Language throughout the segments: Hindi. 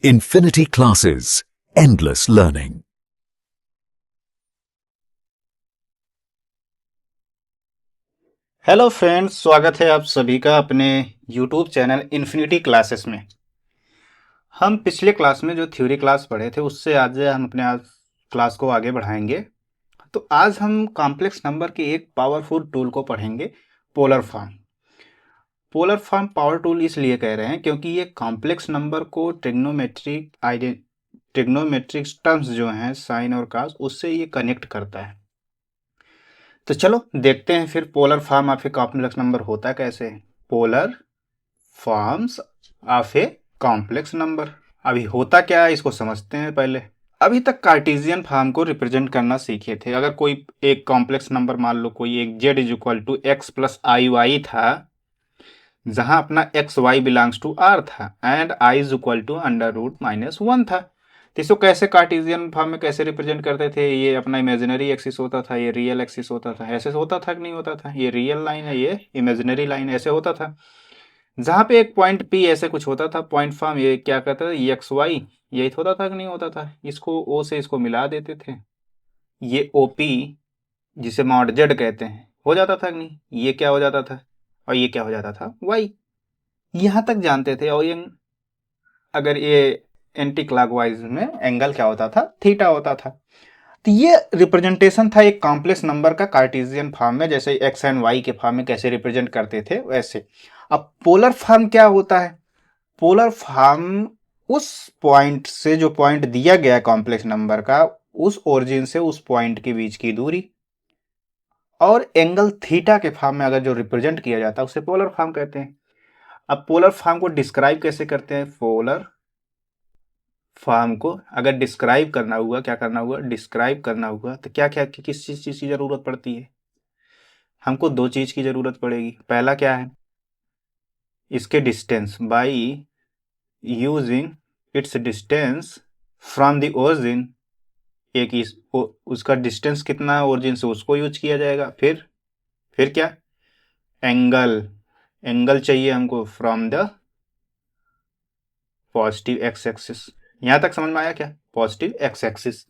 Infinity Classes. Endless learning. Hello friends, स्वागत है आप सभी का अपने यूट्यूब चैनल इन्फिनिटी क्लासेस में। हम पिछले क्लास में जो थ्योरी क्लास पढ़े थे उससे आज हम अपने आज क्लास को आगे बढ़ाएंगे। तो आज हम कॉम्प्लेक्स नंबर के एक पावरफुल टूल को पढ़ेंगे, polar form. Polar form power tool इसलिए कह रहे हैं क्योंकि ये कॉम्प्लेक्स नंबर को ट्रिग्नोमेट्रिक टर्म्स जो हैं साइन और कास, उससे ये कनेक्ट करता है। तो चलो देखते हैं फिर polar form of a complex number होता कैसे है। Polar forms of a complex number. अभी होता क्या है इसको समझते हैं पहले। अभी तक कार्टेशियन फॉर्म को रिप्रेजेंट करना सीखे थे। अगर कोई एक कॉम्प्लेक्स नंबर मान लो कोई एक z is equal to x plus I Y था, जहां अपना X Y belongs to R था and I is equal to under root minus one था, तो इसको कैसे कार्टेशियन फॉर्म में कैसे रिप्रेजेंट करते थे। ये अपना इमेजिनरी एक्सिस होता था, ये रियल एक्सिस होता था। ऐसे होता था कि नहीं होता था, ये रियल लाइन है, ये इमेजिनरी लाइन, ऐसे होता था। जहां पे एक पॉइंट पी ऐसे कुछ होता था, पॉइंट फॉर्म ये क्या कहता था, एक्स वाई, यही होता था कि नहीं होता था। इसको ओ से इसको मिला देते थे, ये ओपी जिसे मॉड जेड कहते हैं हो जाता था कि नहीं। ये क्या हो जाता था और ये क्या हो जाता था, वाई। यहां तक जानते थे। और ये अगर ये एंटी क्लॉकवाइज में एंगल क्या होता था, थीटा होता था। तो ये रिप्रेजेंटेशन था एक कॉम्प्लेक्स नंबर का कार्टेशियन फॉर्म में, जैसे एक्स एंड वाई के फॉर्म में कैसे रिप्रेजेंट करते थे वैसे। अब पोलर फॉर्म क्या होता है। पोलर फॉर्म उस पॉइंट से, जो पॉइंट दिया गया है कॉम्प्लेक्स नंबर का, उस ओरिजिन से उस पॉइंट के बीच की दूरी और एंगल थीटा के फॉर्म में अगर जो रिप्रेजेंट किया जाता है उसे पोलर फॉर्म कहते हैं। अब पोलर फॉर्म को डिस्क्राइब कैसे करते हैं। पोलर फॉर्म को अगर डिस्क्राइब करना हुआ, क्या करना हुआ, डिस्क्राइब करना हुआ, तो क्या क्या किस चीज की जरूरत पड़ती है। हमको दो चीज की जरूरत पड़ेगी। पहला क्या है, इसके distance, by using its distance from the origin. एक उसका डिस्टेंस कितना है ओरिजिन से, उसको यूज किया जाएगा। फिर क्या, एंगल, एंगल चाहिए हमको from the positive x axis. यहां तक समझ में आया क्या, पॉजिटिव एक्स एक्सिस।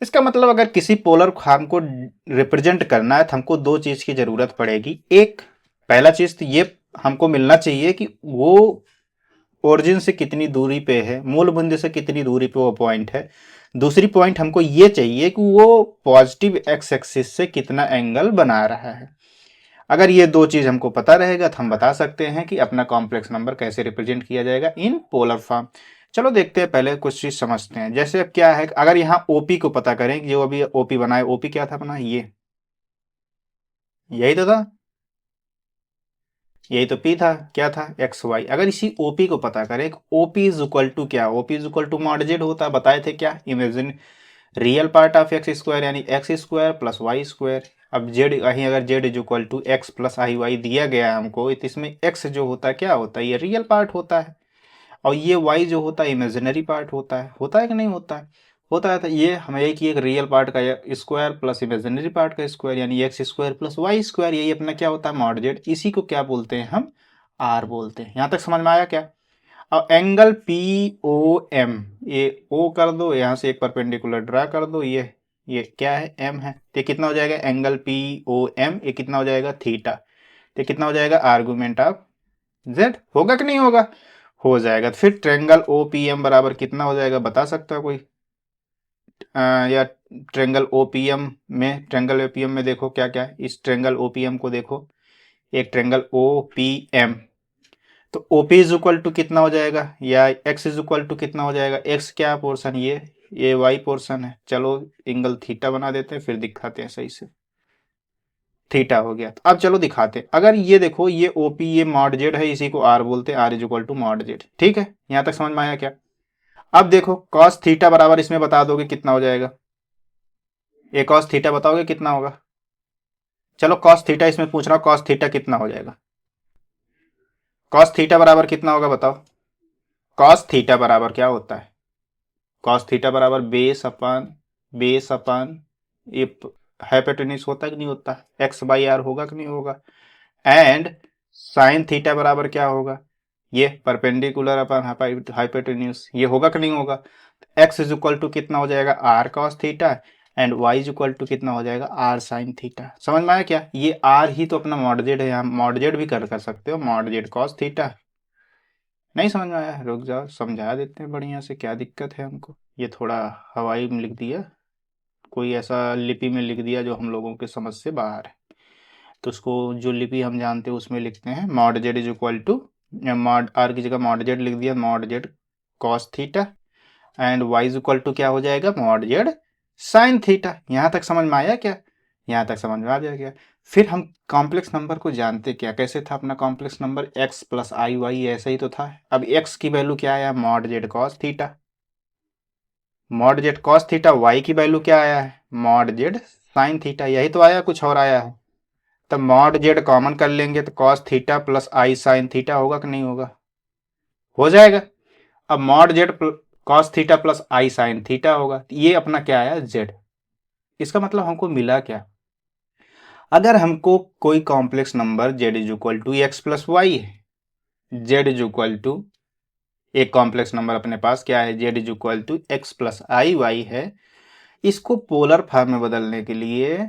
इसका मतलब अगर किसी पोलर फॉर्म को रिप्रेजेंट करना है तो हमको दो चीज की जरूरत पड़ेगी। एक, पहला चीज तो ये हमको मिलना चाहिए कि वो ओरिजिन से कितनी दूरी पे है, मूल बिंदु से कितनी दूरी पे वो पॉइंट है। दूसरी पॉइंट हमको ये चाहिए कि वो पॉजिटिव एक्स एक्सिस से कितना एंगल बना रहा है। अगर ये दो चीज हमको पता रहेगा तो हम बता सकते हैं कि अपना कॉम्प्लेक्स नंबर कैसे रिप्रेजेंट किया जाएगा इन पोलर फॉर्म। चलो देखते हैं, पहले कुछ चीज समझते हैं। जैसे अब क्या है, अगर यहाँ ओपी को पता करें, जो अभी ओपी बनाए, ओपी क्या था अपना, ये यही तो था, यही तो पी था, क्या था, एक्स वाई। अगर इसी ओपी को पता करें, ओपी इज इक्वल टू क्या, OP is equal to mod Z होता है। बताए थे क्या, imagine real part of X square यानी x square plus Y square. अब जेड, कहीं अगर Z is equal to x plus I Y दिया गया है हमको, तो इसमें एक्स जो होता है क्या होता है, ये रियल पार्ट होता है, और ये वाई जो होता है इमेजिनरी पार्ट होता है कि नहीं होता है, होता है। तो ये हमें एक ही, एक रियल पार्ट का स्क्वायर प्लस इमेजिनरी पार्ट का स्क्वायर यानी x square plus Y square, यही अपना क्या होता है, मॉड जेड। इसी को क्या बोलते हैं हम, आर बोलते हैं। यहाँ तक समझ में आया क्या। अब एंगल पी ओ एम, ये ओ कर दो, यहाँ से एक परपेंडिकुलर ड्रा कर दो, ये क्या है, एम है। तो कितना हो जाएगा, एंगल पी ओ एम, ये कितना हो जाएगा, थीटा। तो कितना हो जाएगा, आर्गुमेंट ऑफ जेड। होगा कि नहीं होगा, हो जाएगा। तो फिर ट्रेंगल ओ पी एम बराबर कितना हो जाएगा, बता सकता है कोई। या ट्रेंगल ओ पी एम में, ट्रेंगल ओ पी एम में देखो क्या क्या है, इस ट्रेंगल ओ पी एम को देखो, एक ट्रेंगल ओ पी एम। तो ओपी इज इक्वल टू कितना हो जाएगा, या एक्स इज इक्वल टू कितना हो जाएगा, एक्स क्या पोर्शन, ये वाई पोर्शन है। चलो एंगल थीटा बना देते हैं, फिर दिखाते हैं सही से। थीटा हो गया। तो अब चलो दिखाते हैं। अगर ये देखो, ये ओपी, ये मॉड जेड है, इसी को आर बोलते हैं, r is equal to mod z. ठीक है, यहां तक समझ में आया क्या। अब देखो कॉस थीटा बराबर, इसमें बता दोगे कितना हो जाएगा, ये कॉस थीटा बताओगे कितना होगा। चलो कॉस थीटा इसमें पूछ रहा हूं, कॉस थीटा कितना हो जाएगा, कॉस थीटा बराबर कितना होगा बताओ। कॉस थीटा बराबर क्या होता है, कॉस थीटा बराबर बेस अपन ये हाइपोटेन्यूज होता है कि नहीं होता, एक्स बाई आर होगा कि नहीं होगा। एंड साइन थीटा बराबर क्या होगा, ये परपेंडिकुलर अपन हाइपोटेन्यूज, ये होगा कि नहीं होगा। x इज इक्वल टू कितना हो जाएगा r cos theta and y is equal to कितना हो जाएगा r sin थीटा। समझ में आया क्या? ये r ही तो अपना मॉड जेड है, यहाँ मॉड जेड भी कर सकते हो, मॉड जेड cos थीटा। नहीं समझ में आया? रुक जाओ समझा देते हैं बढ़िया से, क्या दिक्कत है हमको। ये थोड़ा हवाई में लिख दिया, कोई ऐसा लिपि में लिख दिया जो हम लोगों के समझ से बाहर है, तो उसको जो लिपि हम जानते हैं उसमें लिखते हैं। Mod z is equal to, mod r की जगह मॉड जेड लिख दिया, mod Z cos theta and y is equal to क्या हो जाएगा मॉड जेड साइन थीटा। यहाँ तक समझ में आया क्या? यहाँ तक समझ में आ जाएगा। फिर हम कॉम्प्लेक्स नंबर को जानते क्या, कैसे था अपना कॉम्प्लेक्स नंबर, x प्लस आई वाई ऐसे ही तो था। अब x की वैल्यू क्या आया mod Z cos theta, mod Z cos theta, y की वैल्यू क्या आया है मॉड जेड साइन थीटा, यही तो आया, कुछ और आया है। तब मॉड जेड कॉमन कर लेंगे तो कॉस थीटा प्लस आई साइन थीटा होगा कि नहीं होगा? हो जाएगा। अब mod Z cos theta plus आई साइन थीटा होगा, ये अपना क्या आया जेड। इसका मतलब हमको मिला क्या, अगर हमको कोई complex number z is equal to x plus y है, जेड इज इक्वल टू एक कॉम्प्लेक्स नंबर अपने पास क्या है z is equal to x plus I y है, इसको पोलर फॉर्म में बदलने के लिए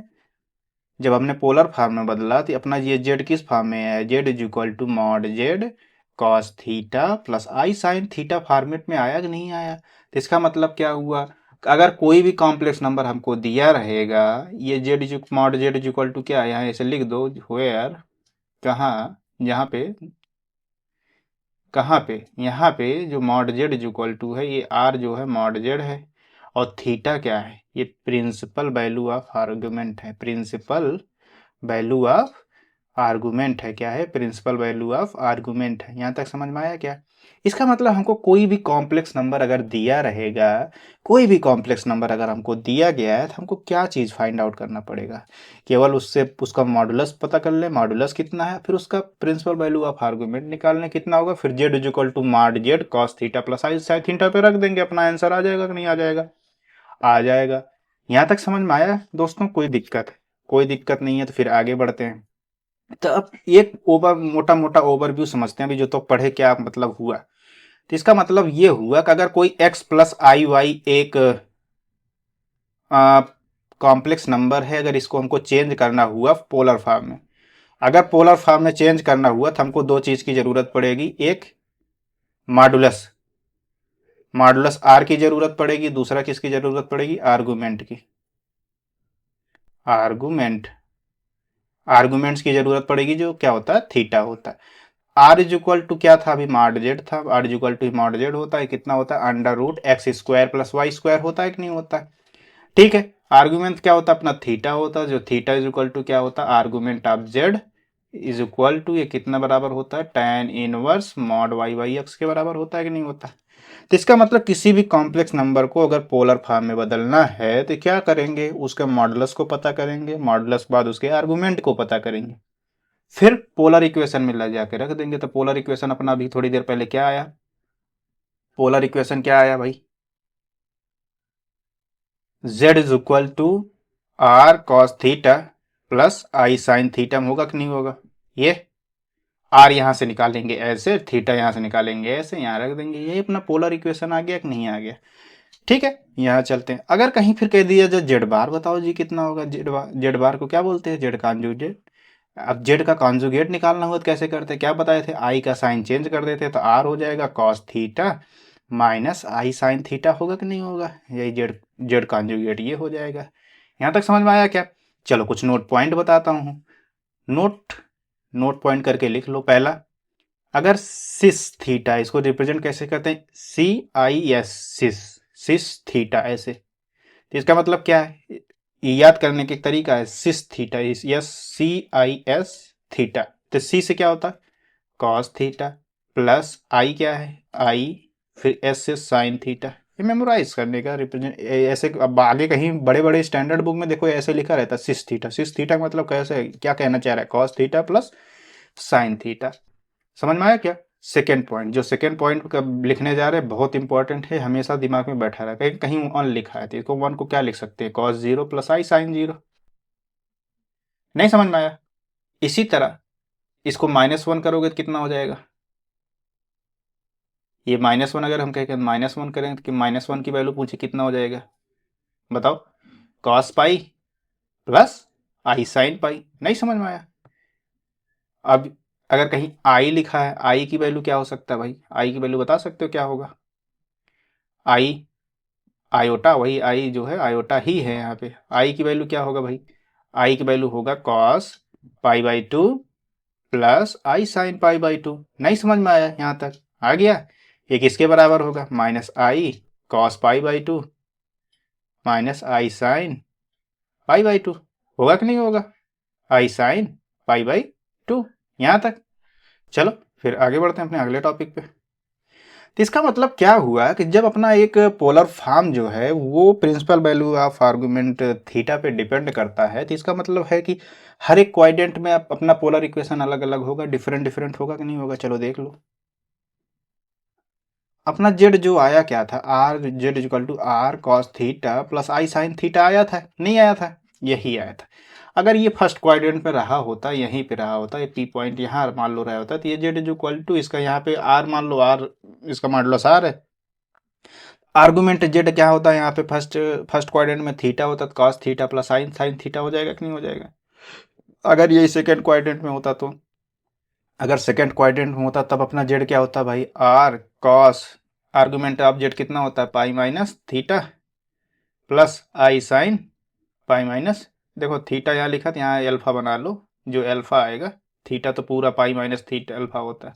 जब हमने पोलर फॉर्म में बदला तो अपना ये जेड किस फॉर्म में है, z is equal to mod Z cos theta plus I sine theta format में आया कि नहीं आया। तो इसका मतलब क्या हुआ, अगर कोई भी कॉम्प्लेक्स नंबर हमको दिया रहेगा, ये z is mod z is equal to क्या है, यहाँ ऐसे लिख दो वेयर, कहाँ, यहाँ पे, कहाँ पे, यहाँ पे जो mod z is equal to है, ये आर जो है मॉड जेड है और थीटा क्या है, ये प्रिंसिपल वैल्यू ऑफ आर्गुमेंट है, प्रिंसिपल वैल्यू ऑफ आर्गुमेंट है, क्या है प्रिंसिपल वैल्यू ऑफ आर्गुमेंट है। यहाँ तक समझ में आया क्या? इसका मतलब हमको कोई भी कॉम्प्लेक्स नंबर अगर दिया रहेगा, कोई भी कॉम्प्लेक्स नंबर अगर हमको दिया गया है तो हमको क्या चीज़ फाइंड आउट करना पड़ेगा, केवल उससे उसका मॉडुलस पता कर ले, मॉडुलस कितना है, फिर उसका प्रिंसिपल वैल्यू ऑफ आर्गुमेंट निकालने कितना होगा, फिर z is equal to mod Z cos theta plus I sine theta पे रख देंगे, अपना आंसर आ जाएगा कि नहीं आ जाएगा? आ जाएगा। यहाँ तक समझ में आया दोस्तों? कोई दिक्कत है? कोई दिक्कत नहीं है तो फिर आगे बढ़ते हैं। तो अब एक मोटा मोटा ओवरव्यू समझते हैं अभी, जो तो पढ़े क्या मतलब हुआ। तो इसका मतलब ये हुआ कि अगर कोई x प्लस आई वाई एक कॉम्प्लेक्स नंबर है, अगर इसको हमको चेंज करना हुआ पोलर फॉर्म में, अगर पोलर फॉर्म में चेंज करना हुआ तो हमको दो चीज की जरूरत पड़ेगी, एक मॉडुलस, मॉडुलस आर की जरूरत पड़ेगी, दूसरा किसकी जरूरत पड़ेगी आर्गुमेंट की, आर्गुमेंट, आर्गुमेंट्स की जरूरत पड़ेगी जो क्या होता है थीटा होता है। आर इज इक्वल टू क्या था अभी मॉड जेड था, r is equal to mod Z होता है, कितना होता है under root x square plus Y square होता है कि नहीं होता है? ठीक है। आर्गुमेंट क्या होता है अपना थीटा होता है, जो थीटा इज इक्वल टू क्या होता है argument of z is equal to ये कितना बराबर होता है tan inverse mod y y x के बराबर होता है कि नहीं होता? तो इसका मतलब किसी भी कॉम्प्लेक्स नंबर को अगर पोलर फॉर्म में बदलना है तो क्या करेंगे, उसके मॉडुलस को पता करेंगे, मॉडुलस के बाद उसके आर्गुमेंट को पता करेंगे, फिर पोलर इक्वेशन में ले जाके रख देंगे। तो पोलर इक्वेशन अपना अभी थोड़ी देर पहले क्या आया, पोलर इक्वेशन क्या आया भाई, z is equal to r cos theta plus I sine theta होगा कि नहीं होगा? ये आर यहां से निकालेंगे ऐसे, थीटा यहां से निकालेंगे ऐसे, यहां रख देंगे, ये अपना पोलर इक्वेशन आ गया कि नहीं आ गया? ठीक है, यहाँ चलते हैं। अगर कहीं फिर कह दिया जो जेड बार बताओ जी कितना होगा, जेड बार को क्या बोलते हैं जेड कॉन्जुगेट। अब जेड का कॉन्जुगेट निकालना हुआ तो कैसे करते, क्या बताए थे, आई का साइन चेंज कर देते तो आर हो जाएगा कॉस थीटा माइनस आई साइन थीटा होगा कि नहीं होगा, यही जेड जेड कॉन्जुगेट ये हो जाएगा। यहाँ तक समझ में आया क्या? चलो कुछ नोट पॉइंट बताता हूँ, नोट नोट पॉइंट करके लिख लो। पहला, अगर सिस थीटा, इसको रिप्रेजेंट कैसे करते हैं, सी I S, sis, sis theta ऐसे, तो इसका मतलब क्या है, ये याद करने के तरीका है, cis theta is C I S theta, तो सी से क्या होता है कॉस थीटा प्लस आई क्या है आई, फिर एस से साइन थीटा, ये मेमोराइज करने का रिप्रेजेंट ऐसे। अब आगे कहीं बड़े बड़े स्टैंडर्ड बुक में देखो ऐसे लिखा रहता है सिस थीटा, सिस थीटा का मतलब कैसे क्या कहना चाह रहा है cos theta plus sine theta. समझ में आया क्या? सेकेंड पॉइंट, जो सेकेंड पॉइंट का लिखने जा रहे हैं बहुत इंपॉर्टेंट है, हमेशा दिमाग में बैठा रहा, कहीं कहीं वन लिखा है तो इसको वन को क्या लिख सकते हैं कॉस जीरो प्लस आई साइन जीरो। नहीं समझ में आया? इसी तरह इसको माइनस वन करोगे तो कितना हो जाएगा, ये -1 अगर हम कहें -1 करें कि -1 की वैल्यू पूछे कितना हो जाएगा, बताओ। कॉस पाई प्लस आई साइन पाई। नहीं समझ में आया? अब अगर कहीं आई लिखा है, आई की वैल्यू क्या हो सकता है भाई? आई की वैल्यू बता सकते हो क्या होगा? आई आयोटा, वही आई जो है आयोटा ही है यहाँ पे। आई की वैल्यू क्या होगा भाई? आई की वैल्यू होगा कॉस पाई/2 प्लस आई साइन पाई/2। नहीं समझ में आया? यहाँ तक आ गया? ये किसके बराबर होगा? -I cos पाई/2 minus I sign पाई/2। होगा कि नहीं होगा? आई साइन पाई/2। यहाँ तक। चलो फिर आगे बढ़ते हैं अपने अगले टॉपिक पे। तो इसका मतलब क्या हुआ कि जब अपना एक पोलर फॉर्म जो है वो principal value of argument theta पे डिपेंड करता है, तो इसका मतलब है कि हर एक क्वाड्रेंट में अपना पोलर इक्वेशन अलग अलग होगा, डिफरेंट डिफरेंट होगा कि नहीं होगा? चलो देख लो। अपना जेड जो आया क्या था? R z equal to r cos theta plus I sine theta आया था, नहीं आया था? यही आया था। अगर ये फर्स्ट क्वाड्रेंट पे रहा होता, यहीं पे रहा होता, ये पी पॉइंट यहाँ मान लो रहा होता, तो ये जेड इक्वल टू इसका यहाँ पे आर मान लो, आर इसका मॉडुलस आर है। आर्गुमेंट जेड क्या होता है यहाँ पे? फर्स्ट क्वाड्रेंट में थीटा होता, तो cos theta plus sign sine theta हो जाएगा कि नहीं हो जाएगा? अगर ये सेकेंड क्वाड्रेंट में होता तो, अगर सेकेंड क्वाड्रेंट में होता तब अपना जेड क्या होता भाई? R cos, argument of z कितना होता है? पाई माइनस थीटा प्लस आई साइन पाई माइनस, देखो थीटा यहाँ लिखा था, यहाँ एल्फा बना लो, जो एल्फा आएगा। थीटा तो पूरा पाई माइनस थीटा एल्फा होता है।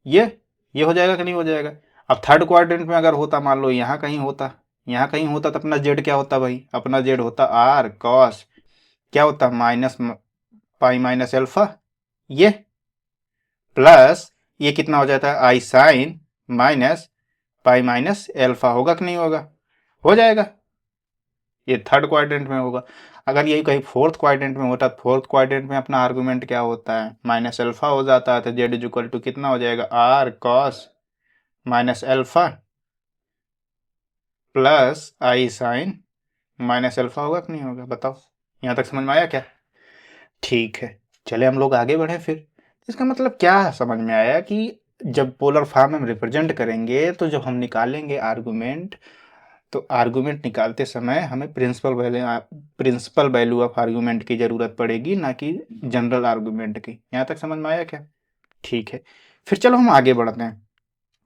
ये हो जाएगा कि नहीं हो जाएगा? अब थर्ड क्वाड्रेंट में अगर होता, मान लो यहाँ कहीं होता, यहाँ कहीं होता, तो अपना जेड क्या होता भाई? अपना जेड होता आर कॉस, क्या होता? माइनस पाई माइनस एल्फा, ये प्लस ये कितना हो जाता है? I sine minus pi minus alpha. होगा कि नहीं होगा? हो जाएगा। ये थर्ड क्वाड्रेंट में होगा। अगर यही कहीं फोर्थ क्वाड्रेंट में होता, फोर्थ क्वाड्रेंट में अपना आर्गुमेंट क्या होता है? माइनस एल्फा हो जाता है, तो जेड इक्वल टू कितना हो जाएगा? R cos minus alpha plus आई साइन माइनस एल्फा। होगा कि नहीं होगा? बताओ। यहाँ तक समझ में आया क्या? ठीक है, चले हम लोग आगे बढ़े फिर। इसका मतलब क्या समझ में आया कि जब पोलर फॉर्म हम रिप्रेजेंट करेंगे, तो जब हम निकालेंगे आर्गुमेंट, तो आर्गुमेंट निकालते समय हमें प्रिंसिपल वैल्यू ऑफ आर्गुमेंट की ज़रूरत पड़ेगी, ना कि जनरल आर्गुमेंट की। यहाँ तक समझ में आया क्या? ठीक है, फिर चलो हम आगे बढ़ते हैं,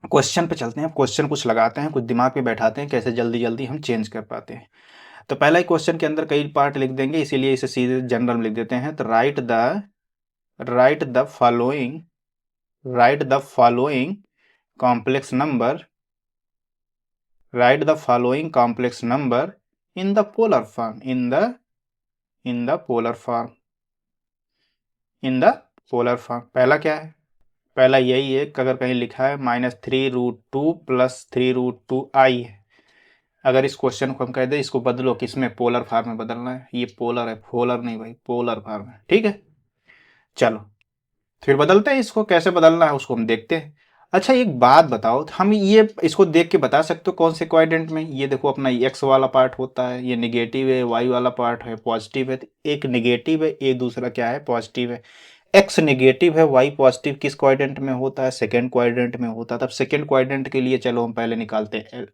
क्वेश्चन पे चलते हैं। क्वेश्चन कुछ लगाते हैं, कुछ दिमाग में बैठाते हैं, कैसे जल्दी जल्दी हम चेंज कर पाते हैं। तो पहला ही क्वेश्चन के अंदर कई पार्ट लिख देंगे, इसीलिए इसे सीधे जनरल में लिख देते हैं। तो right the following complex number, write the following complex number in the polar form, in the polar form, in the polar form। पहला क्या है? पहला यही है कि अगर कहीं लिखा है -3√2 प्लस 3√2i है। अगर इस क्वेश्चन को हम कह दें इसको बदलो, किसमें? पोलर फॉर्म में बदलना है। ये पोलर है, फोलर नहीं भाई, पोलर फॉर्म है। ठीक है, चलो फिर बदलते हैं। इसको कैसे बदलना है उसको हम देखते हैं। अच्छा एक बात बताओ, हम ये इसको देख के बता सकते हो कौन से क्वाड्रेंट में? ये देखो अपना एक्स वाला पार्ट होता है, ये निगेटिव है, वाई वाला पार्ट है पॉजिटिव है। तो एक निगेटिव है, एक दूसरा क्या है? पॉजिटिव है। एक्स निगेटिव है, वाई पॉजिटिव, किस क्वाड्रेंट में होता है? सेकेंड क्वाड्रेंट में होता है। तब सेकेंड क्वाड्रेंट के लिए चलो हम पहले निकालते हैं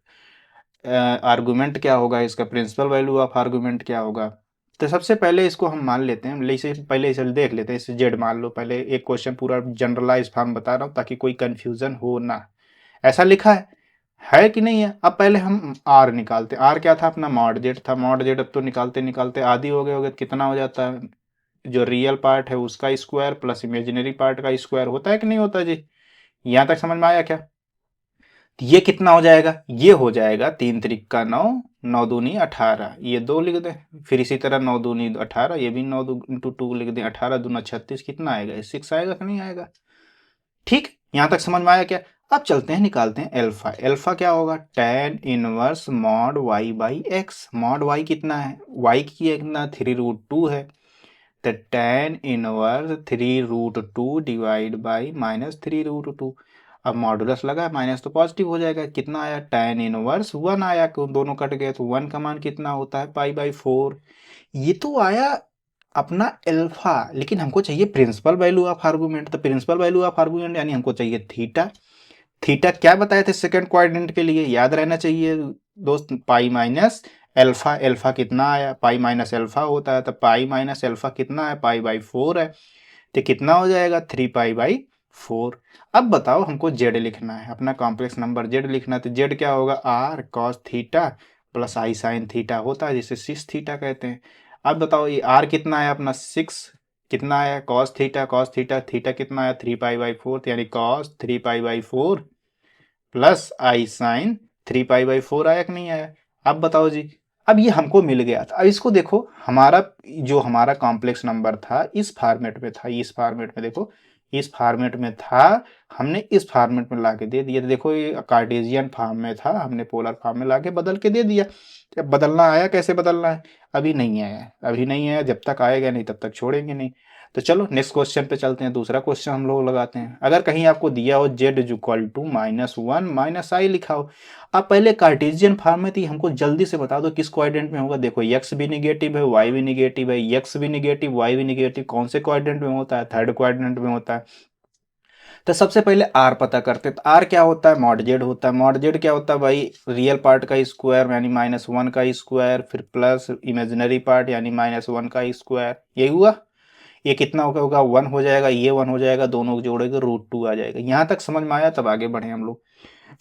आर्गुमेंट क्या होगा इसका, प्रिंसिपल वैल्यू ऑफ आर्गुमेंट क्या होगा। तो सबसे पहले इसको हम मान लेते हैं, पहले इसे देख लेते हैं, इसे जेड मान लो। पहले एक क्वेश्चन पूरा जनरलाइज फॉर्म बता रहा हूँ ताकि कोई कंफ्यूजन हो ना। ऐसा लिखा है कि नहीं है? अब पहले हम आर निकालते हैं। आर क्या था? अपना मॉड जेड था। मॉड जेड अब तो निकालते निकालते आदि हो गए, कितना हो जाता है? जो रियल पार्ट है उसका स्क्वायर प्लस इमेजिनरी पार्ट का स्क्वायर होता है कि नहीं होता जी? यहाँ तक समझ में आया क्या? ये कितना हो जाएगा? ये हो जाएगा 3×3 = 9, 9×2 = 18, ये 2 लिख दें। फिर इसी तरह 9×2 = 18, ये भी 9 × 2 लिख दें, 18×2 = 36, कितना आएगा? 6 आएगा कि नहीं आएगा? ठीक, यहाँ तक समझ में आया क्या? अब चलते हैं, निकालते हैं एल्फा। एल्फा क्या होगा? tan inverse mod y by x. Mod y कितना है? y की कितना? 3√2 है। तो tan इनवर्स 3√2 डिवाइड बाई -3√2। अब मॉडुलस लगा, माइनस तो पॉजिटिव हो जाएगा। कितना आया? tan इनवर्स 1 आया, दोनों कट गए तो 1 का मान कितना होता है? पाई/4। ये तो आया अपना एल्फा, लेकिन हमको चाहिए प्रिंसिपल वैल्यू ऑफ आर्गुमेंट। तो प्रिंसिपल वैल्यू ऑफ आर्गुमेंट यानी हमको चाहिए थीटा। थीटा क्या बताए थे सेकंड क्वाड्रेंट के लिए, याद रहना चाहिए दोस्त, पाई माइनस एल्फा। एल्फा कितना आया, पाई माइनस एल्फा होता है, तो पाई माइनस एल्फा कितना है, पाई बाई 4 है, तो कितना हो जाएगा 3 पाई बाई 4। अब बताओ हमको जेड लिखना है, अपना कॉम्प्लेक्स नंबर जेड लिखना है, तो जेड क्या होगा, आर कॉस थीटा प्लस आई साइन थीटा होता है, जिसे सिक्स थीटा कहते हैं। अब बताओ ये आर कितना है अपना 6, कितना आया कॉस थीटा, थीटा कितना आया 3 पाई बाई 4, यानी cos 3 pi by 4 plus I sine 3 pi by 4 आया कि नहीं आया। अब बताओ जी, अब ये हमको मिल गया था। अब इसको देखो, हमारा जो हमारा कॉम्प्लेक्स नंबर था इस फॉर्मेट में था, इस फॉर्मेट में देखो, इस फॉर्मेट में था, हमने इस फॉर्मेट में लाके दे दिया। तो देखो ये कार्टेशियन फॉर्म में था, हमने पोलर फॉर्म में लाके बदल के दे दिया। जब बदलना आया, कैसे बदलना है, अभी नहीं आया, अभी नहीं आया, जब तक आएगा नहीं तब तक छोड़ेंगे नहीं। तो चलो नेक्स्ट क्वेश्चन पे चलते हैं, दूसरा क्वेश्चन हम लोग लगाते हैं। अगर कहीं आपको दिया हो Z is equal to -1 minus I लिखा हो, आप पहले कार्टेशियन फॉर्म में थी, हमको जल्दी से बता दो किस क्वाड्रेंट में होगा। देखो एक्स भी निगेटिव है, वाई भी निगेटिव है, एक्स भी निगेटिव, वाई भी निगेटिव, कौन से क्वाड्रेंट में होता है, थर्ड क्वाड्रेंट में होता है। तो सबसे पहले आर पता करते हैं। तो आर क्या होता है, मॉड जेड होता है। मॉड जेड क्या होता है भाई, रियल पार्ट का स्क्वायर यानी -1 का स्क्वायर, फिर प्लस इमेजिनरी पार्ट यानी -1 का स्क्वायर, यही हुआ। ये कितना होगा 1 हो जाएगा, ये 1 हो जाएगा, दोनों को जोड़ेगा √2 आ जाएगा। यहाँ तक समझ में आया, तब आगे बढ़े हम लोग।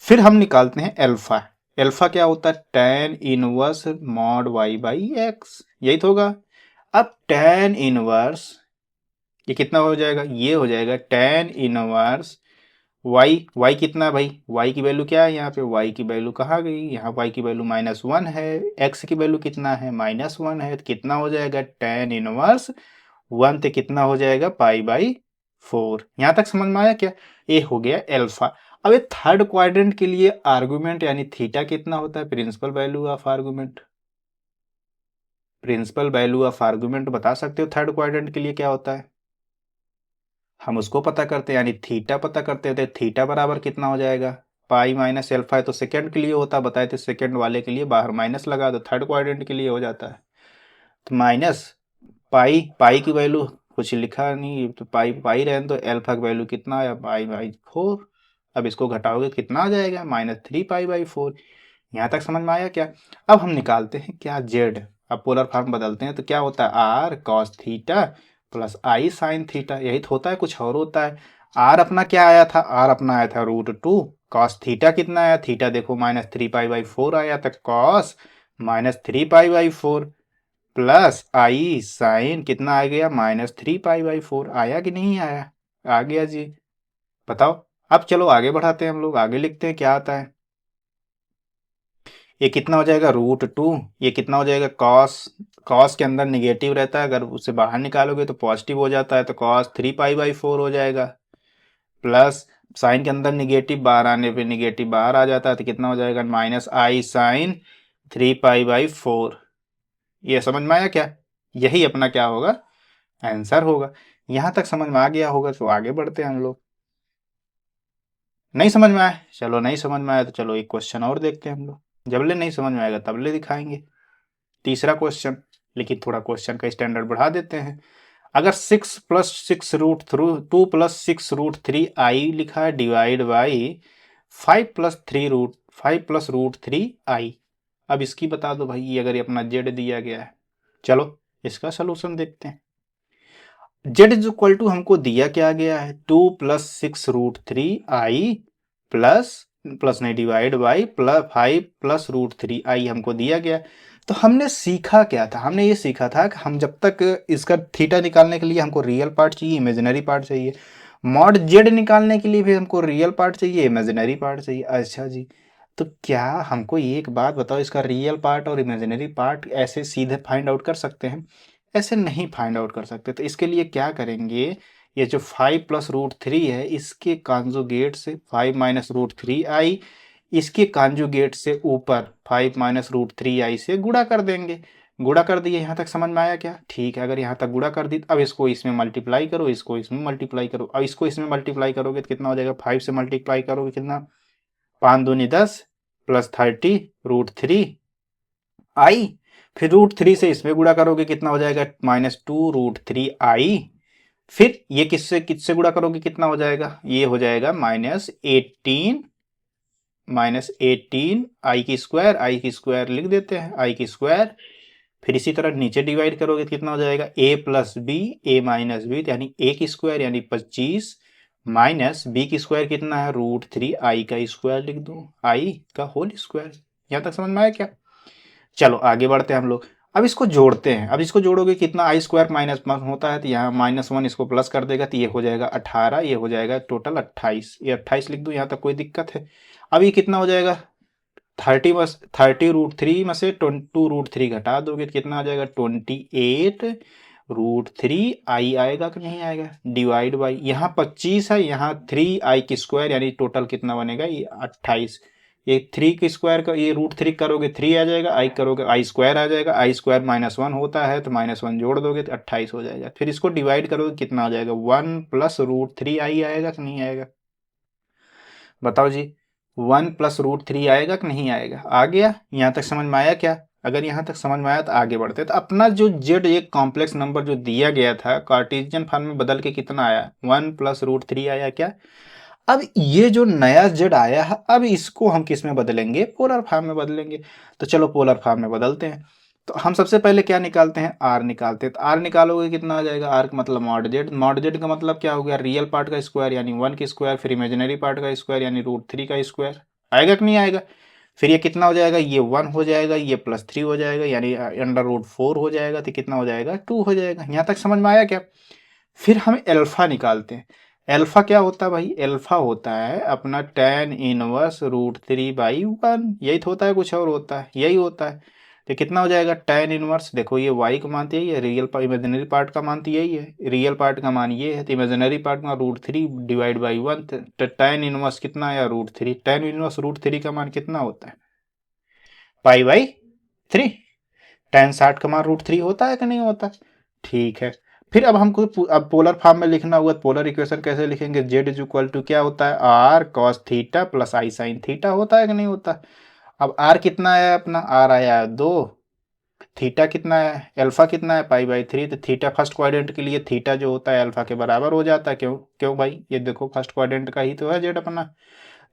फिर हम निकालते हैं एल्फा। एल्फा क्या होता है, tan inverse mod y by x, यही तो होगा। अब tan इनवर्स ये कितना हो जाएगा, ये हो जाएगा tan इनवर्स y कितना है भाई, y की वैल्यू क्या है यहाँ पे, y की वैल्यू कहाँ गई, यहाँ y की वैल्यू -1 है, x की वैल्यू कितना है -1 है, तो कितना हो जाएगा tan इनवर्स 1 तो कितना हो जाएगा पाई बाई 4। यहाँ तक समझ में आया क्या, ये हो गया एल्फा। अब ये थर्ड क्वाड्रेंट के लिए आर्गुमेंट यानी थीटा कितना होता है, principal value of argument, principal value of argument बता सकते हो थर्ड क्वाड्रेंट के लिए क्या होता है, हम उसको पता करते हैं, यानी थीटा पता करते हैं। तो थीटा बराबर कितना हो जाएगा, पाई माइनस एल्फा है, तो सेकंड के लिए होता है, बताए थे सेकंड वाले के लिए बाहर माइनस लगा दो, थर्ड क्वाड्रेंट के लिए हो जाता है। तो माइनस पाई, पाई की वैल्यू कुछ लिखा नहीं, तो पाई पाई रहने, तो एल्फा की वैल्यू कितना आया पाई बाई 4। अब इसको घटाओगे तो कितना आ जाएगा -3 पाई बाई 4। यहाँ तक समझ में आया क्या। अब हम निकालते हैं क्या जेड, अब पोलर फॉर्म बदलते हैं, तो क्या होता है आर कॉस थीटा प्लस आई साइन थीटा, यही तो होता है, कुछ और होता है। आर अपना क्या आया था, आर अपना आया था √2, कॉस थीटा कितना आया, थीटा देखो -3 पाई बाई 4 आया था, cos -3 pi by 4 plus I sine कितना आ गया -3 पाई बाई 4, आया कि नहीं आया, आ गया जी। बताओ, अब चलो आगे बढ़ाते हैं हम लोग, आगे लिखते हैं क्या आता है। ये कितना हो जाएगा √2, ये कितना हो जाएगा कॉस, कॉस के अंदर निगेटिव रहता है, अगर उसे बाहर निकालोगे तो पॉजिटिव हो जाता है, तो कॉस 3 पाई बाई 4 हो जाएगा, प्लस साइन के अंदर निगेटिव, बाहर आने पे निगेटिव बाहर आ जाता है, तो कितना हो जाएगा -आई साइन 3 पाई बाई 4। ये समझ में आया क्या, यही अपना क्या होगा आंसर होगा। यहां तक समझ में आ गया होगा, तो आगे बढ़ते हैं हम लोग। नहीं समझ में आया, चलो नहीं समझ में आया तो चलो एक क्वेश्चन और देखते हैं हम लोग, जबले नहीं समझ में आएगा तबले दिखाएंगे। तीसरा क्वेश्चन, लेकिन थोड़ा क्वेश्चन का स्टैंडर्ड बढ़ा देते हैं। अगर 6 plus 6 root through 2 plus 6√3i लिखा है divide by 5 plus root three I, अब इसकी बता दो भाई, ये अगर ये अपना जेड दिया गया है, चलो इसका सोल्यूशन देखते हैं। जेड इज इक्वल टू हमको दिया क्या गया है 2 प्लस 6√3i प्लस प्लस नहीं divide by plus 5 plus √3i हमको दिया गया। तो हमने सीखा क्या था, हमने ये सीखा था कि हम जब तक इसका थीटा निकालने के लिए हमको रियल पार्ट चाहिए, इमेजिनरी पार्ट चाहिए, मॉड जेड निकालने के लिए भी हमको रियल पार्ट चाहिए, इमेजिनरी पार्ट चाहिए। अच्छा जी, तो क्या हमको एक बात बताओ, इसका रियल पार्ट और इमेजिनरी पार्ट ऐसे सीधे फाइंड आउट कर सकते हैं, ऐसे नहीं फाइंड आउट कर सकते। तो इसके लिए क्या करेंगे, ये जो 5 प्लस √3 है इसके कॉन्जुगेट से 5 माइनस √3i, इसके कॉन्जुगेट से ऊपर 5 माइनस √3i से गुणा कर देंगे। गुणा कर दिए, यहाँ तक समझ में आया क्या, ठीक है। अगर यहाँ तक गुणा कर दी, अब इसको इसमें मल्टीप्लाई करो, इसको इसमें मल्टीप्लाई करो। अब इसको इसमें मल्टीप्लाई करोगे तो कितना हो जाएगा, 5 से मल्टीप्लाई करोगे कितना, 5 दूनी 10 प्लस 30 √3i, फिर √3 से इसमें गुणा करोगे कितना हो जाएगा -2 √3i, फिर ये किससे किससे गुणा करोगे कितना हो जाएगा, ये हो जाएगा -18 माइनस 18 आई की स्क्वायर लिख देते हैं, आई की स्क्वायर। फिर इसी तरह नीचे डिवाइड करोगे तो कितना हो जाएगा, ए plus B, A minus B, यानी ए की स्क्वायर यानी 25 माइनस बी की स्क्वायर कितना है, √3 आई का स्क्वायर लिख दो, आई का होल स्क्वायर। यहाँ तक समझ में आया क्या? चलो आगे बढ़ते हैं हम लोग। अब इसको जोड़ते हैं। अब इसको जोड़ोगे कितना, आई स्क्वायर माइनस 1 होता है तो यहाँ -1 इसको प्लस कर देगा तो ये हो जाएगा 18, ये हो जाएगा टोटल 28, ये 28 लिख दो, यहाँ तक कोई दिक्कत है? अब ये कितना हो जाएगा, 30 √3 में से 2 √3 घटा दोगे तो कितना आ जाएगा, 28 √3 आई आएगा कि नहीं आएगा, डिवाइड बाई यहाँ 25 है, यहाँ 3 आई की स्क्वायर यानी टोटल कितना बनेगा, ये 28। ये 3 की स्क्वायर का ये √3 करोगे 3 आ जाएगा, आई करोगे आई स्क्वायर आ जाएगा, आई स्क्वायर -1 होता है तो -1 जोड़ दोगे तो 28 हो जाएगा। फिर इसको डिवाइड करोगे कितना आ जाएगा, 1 प्लस √3 आई आएगा कि नहीं आएगा, बताओ जी। 1 प्लस √3 आएगा कि नहीं आएगा? आ गया? यहाँ तक समझ में आया क्या? अगर यहाँ तक समझ में आया तो आगे बढ़ते। तो अपना जो जेड एक कॉम्प्लेक्स नंबर जो दिया गया था कार्टेशियन फॉर्म में बदल के कितना आया, 1 प्लस √3 आया क्या? अब ये जो नया जेड आया है, अब इसको हम किस में बदलेंगे, पोलर फॉर्म में बदलेंगे। तो चलो पोलर फॉर्म में बदलते हैं। तो हम सबसे पहले क्या निकालते हैं, आर निकालते हैं। तो आर निकालोगे कितना आ जाएगा, आर का मतलब मॉड जेड का मतलब क्या हो गया, रियल पार्ट का स्क्वायर यानी 1 की स्क्वायर, फिर इमेजिनरी पार्ट का स्क्वायर यानी √3 का स्क्वायर। आएगा कि नहीं आएगा? फिर ये कितना हो जाएगा, ये 1 हो जाएगा, ये +3 हो जाएगा यानी √4 हो जाएगा, तो कितना हो जाएगा, 2 हो जाएगा। यहाँ तक समझ में आया क्या? फिर हम एल्फा निकालते हैं। एल्फा क्या होता है भाई, एल्फा होता है अपना tan इनवर्स √3/1, यही तो होता है, कुछ और होता है, यही होता है। तो कितना हो जाएगा, tan इनवर्स, देखो ये y का मान यही है, रियल इमेजिनरी पार्ट का मान तो यही है, रियल पार्ट का मान ये है, तो इमेजिनरी पार्ट का √3/1, तो tan इनवर्स कितना आया, √3। tan इनवर्स √3 का मान कितना होता है, π/3। tan 60 का मान √3 होता है कि नहीं होता? ठीक है। फिर अब हमको अब पोलर फॉर्म में लिखना हुआ, पोलर इक्वेशन कैसे लिखेंगे, जेड इज इक्वल टू क्या होता है, आर कॉस थीटा प्लस आई साइन थीटा होता है कि नहीं होता? अब आर कितना है अपना, आर आया है 2, थीटा कितना है, अल्फा कितना है, π/3। तो थीटा फर्स्ट क्वाड्रेंट के लिए थीटा जो होता है अल्फा के बराबर हो जाता है। क्यों क्यों भाई, ये देखो फर्स्ट क्वाड्रेंट का ही तो है जेड अपना,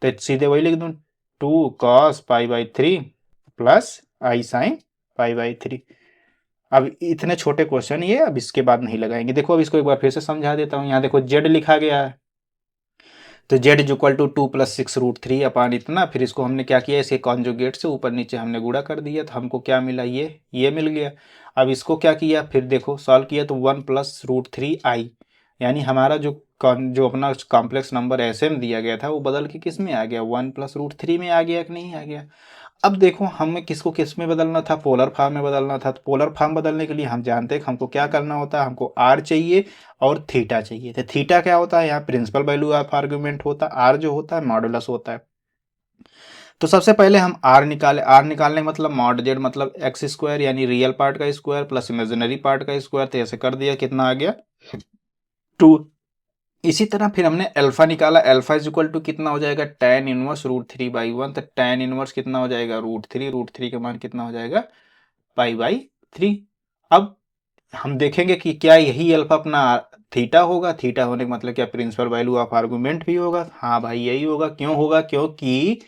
तो सीधे वही लिख दूं, 2 cos π/3 प्लस आई साइन π/3। अब इतने छोटे क्वेश्चन ये अब इसके बाद नहीं लगाएंगे। देखो अब इसको एक बार फिर से समझा देता हूँ। यहाँ देखो जेड लिखा गया है, तो जेड इज इक्वल टू 2 + 6 √3 अपान इतना। फिर इसको हमने क्या किया, इसके कॉन्जुगेट से ऊपर नीचे हमने गुणा कर दिया, तो हमको क्या मिला, ये मिल गया। अब इसको क्या किया, फिर देखो सॉल्व किया तो 1 + √3 आई, यानी हमारा जो अपना कॉम्प्लेक्स नंबर एसएम दिया गया था वो बदल के किस में आ गया, 1 + √3 में आ गया कि नहीं आ गया? अब देखो हमें किसको किस में बदलना था, पोलर फॉर्म में बदलना था। तो पोलर फॉर्म बदलने के लिए हम जानते हैं कि हमको क्या करना होता है, हमको आर चाहिए और थीटा चाहिए। तो थीटा क्या होता है, यहाँ प्रिंसिपल वैल्यू ऑफ आर्गुमेंट होता है, आर जो होता है मॉडुलस होता है। तो सबसे पहले हम आर निकाले, आर निकालने का मतलब मॉड जेड मतलब एक्स स्क्वायर यानी रियल पार्ट का स्क्वायर प्लस इमेजिनरी पार्ट का स्क्वायर। तो ऐसे कर दिया, कितना आ गया, 2। इसी तरह फिर हमने अल्फा निकाला, अल्फा इज इक्वल टू कितना हो जाएगा, tan इनवर्स √3/1। तो tan इनवर्स कितना हो जाएगा, √3 का मान कितना हो जाएगा, π/3। अब हम देखेंगे कि क्या यही अल्फा अपना थीटा होगा, थीटा होने का मतलब क्या, प्रिंसिपल वैल्यू ऑफ आर्गुमेंट भी होगा। हाँ भाई यही होगा। क्यों होगा, क्योंकि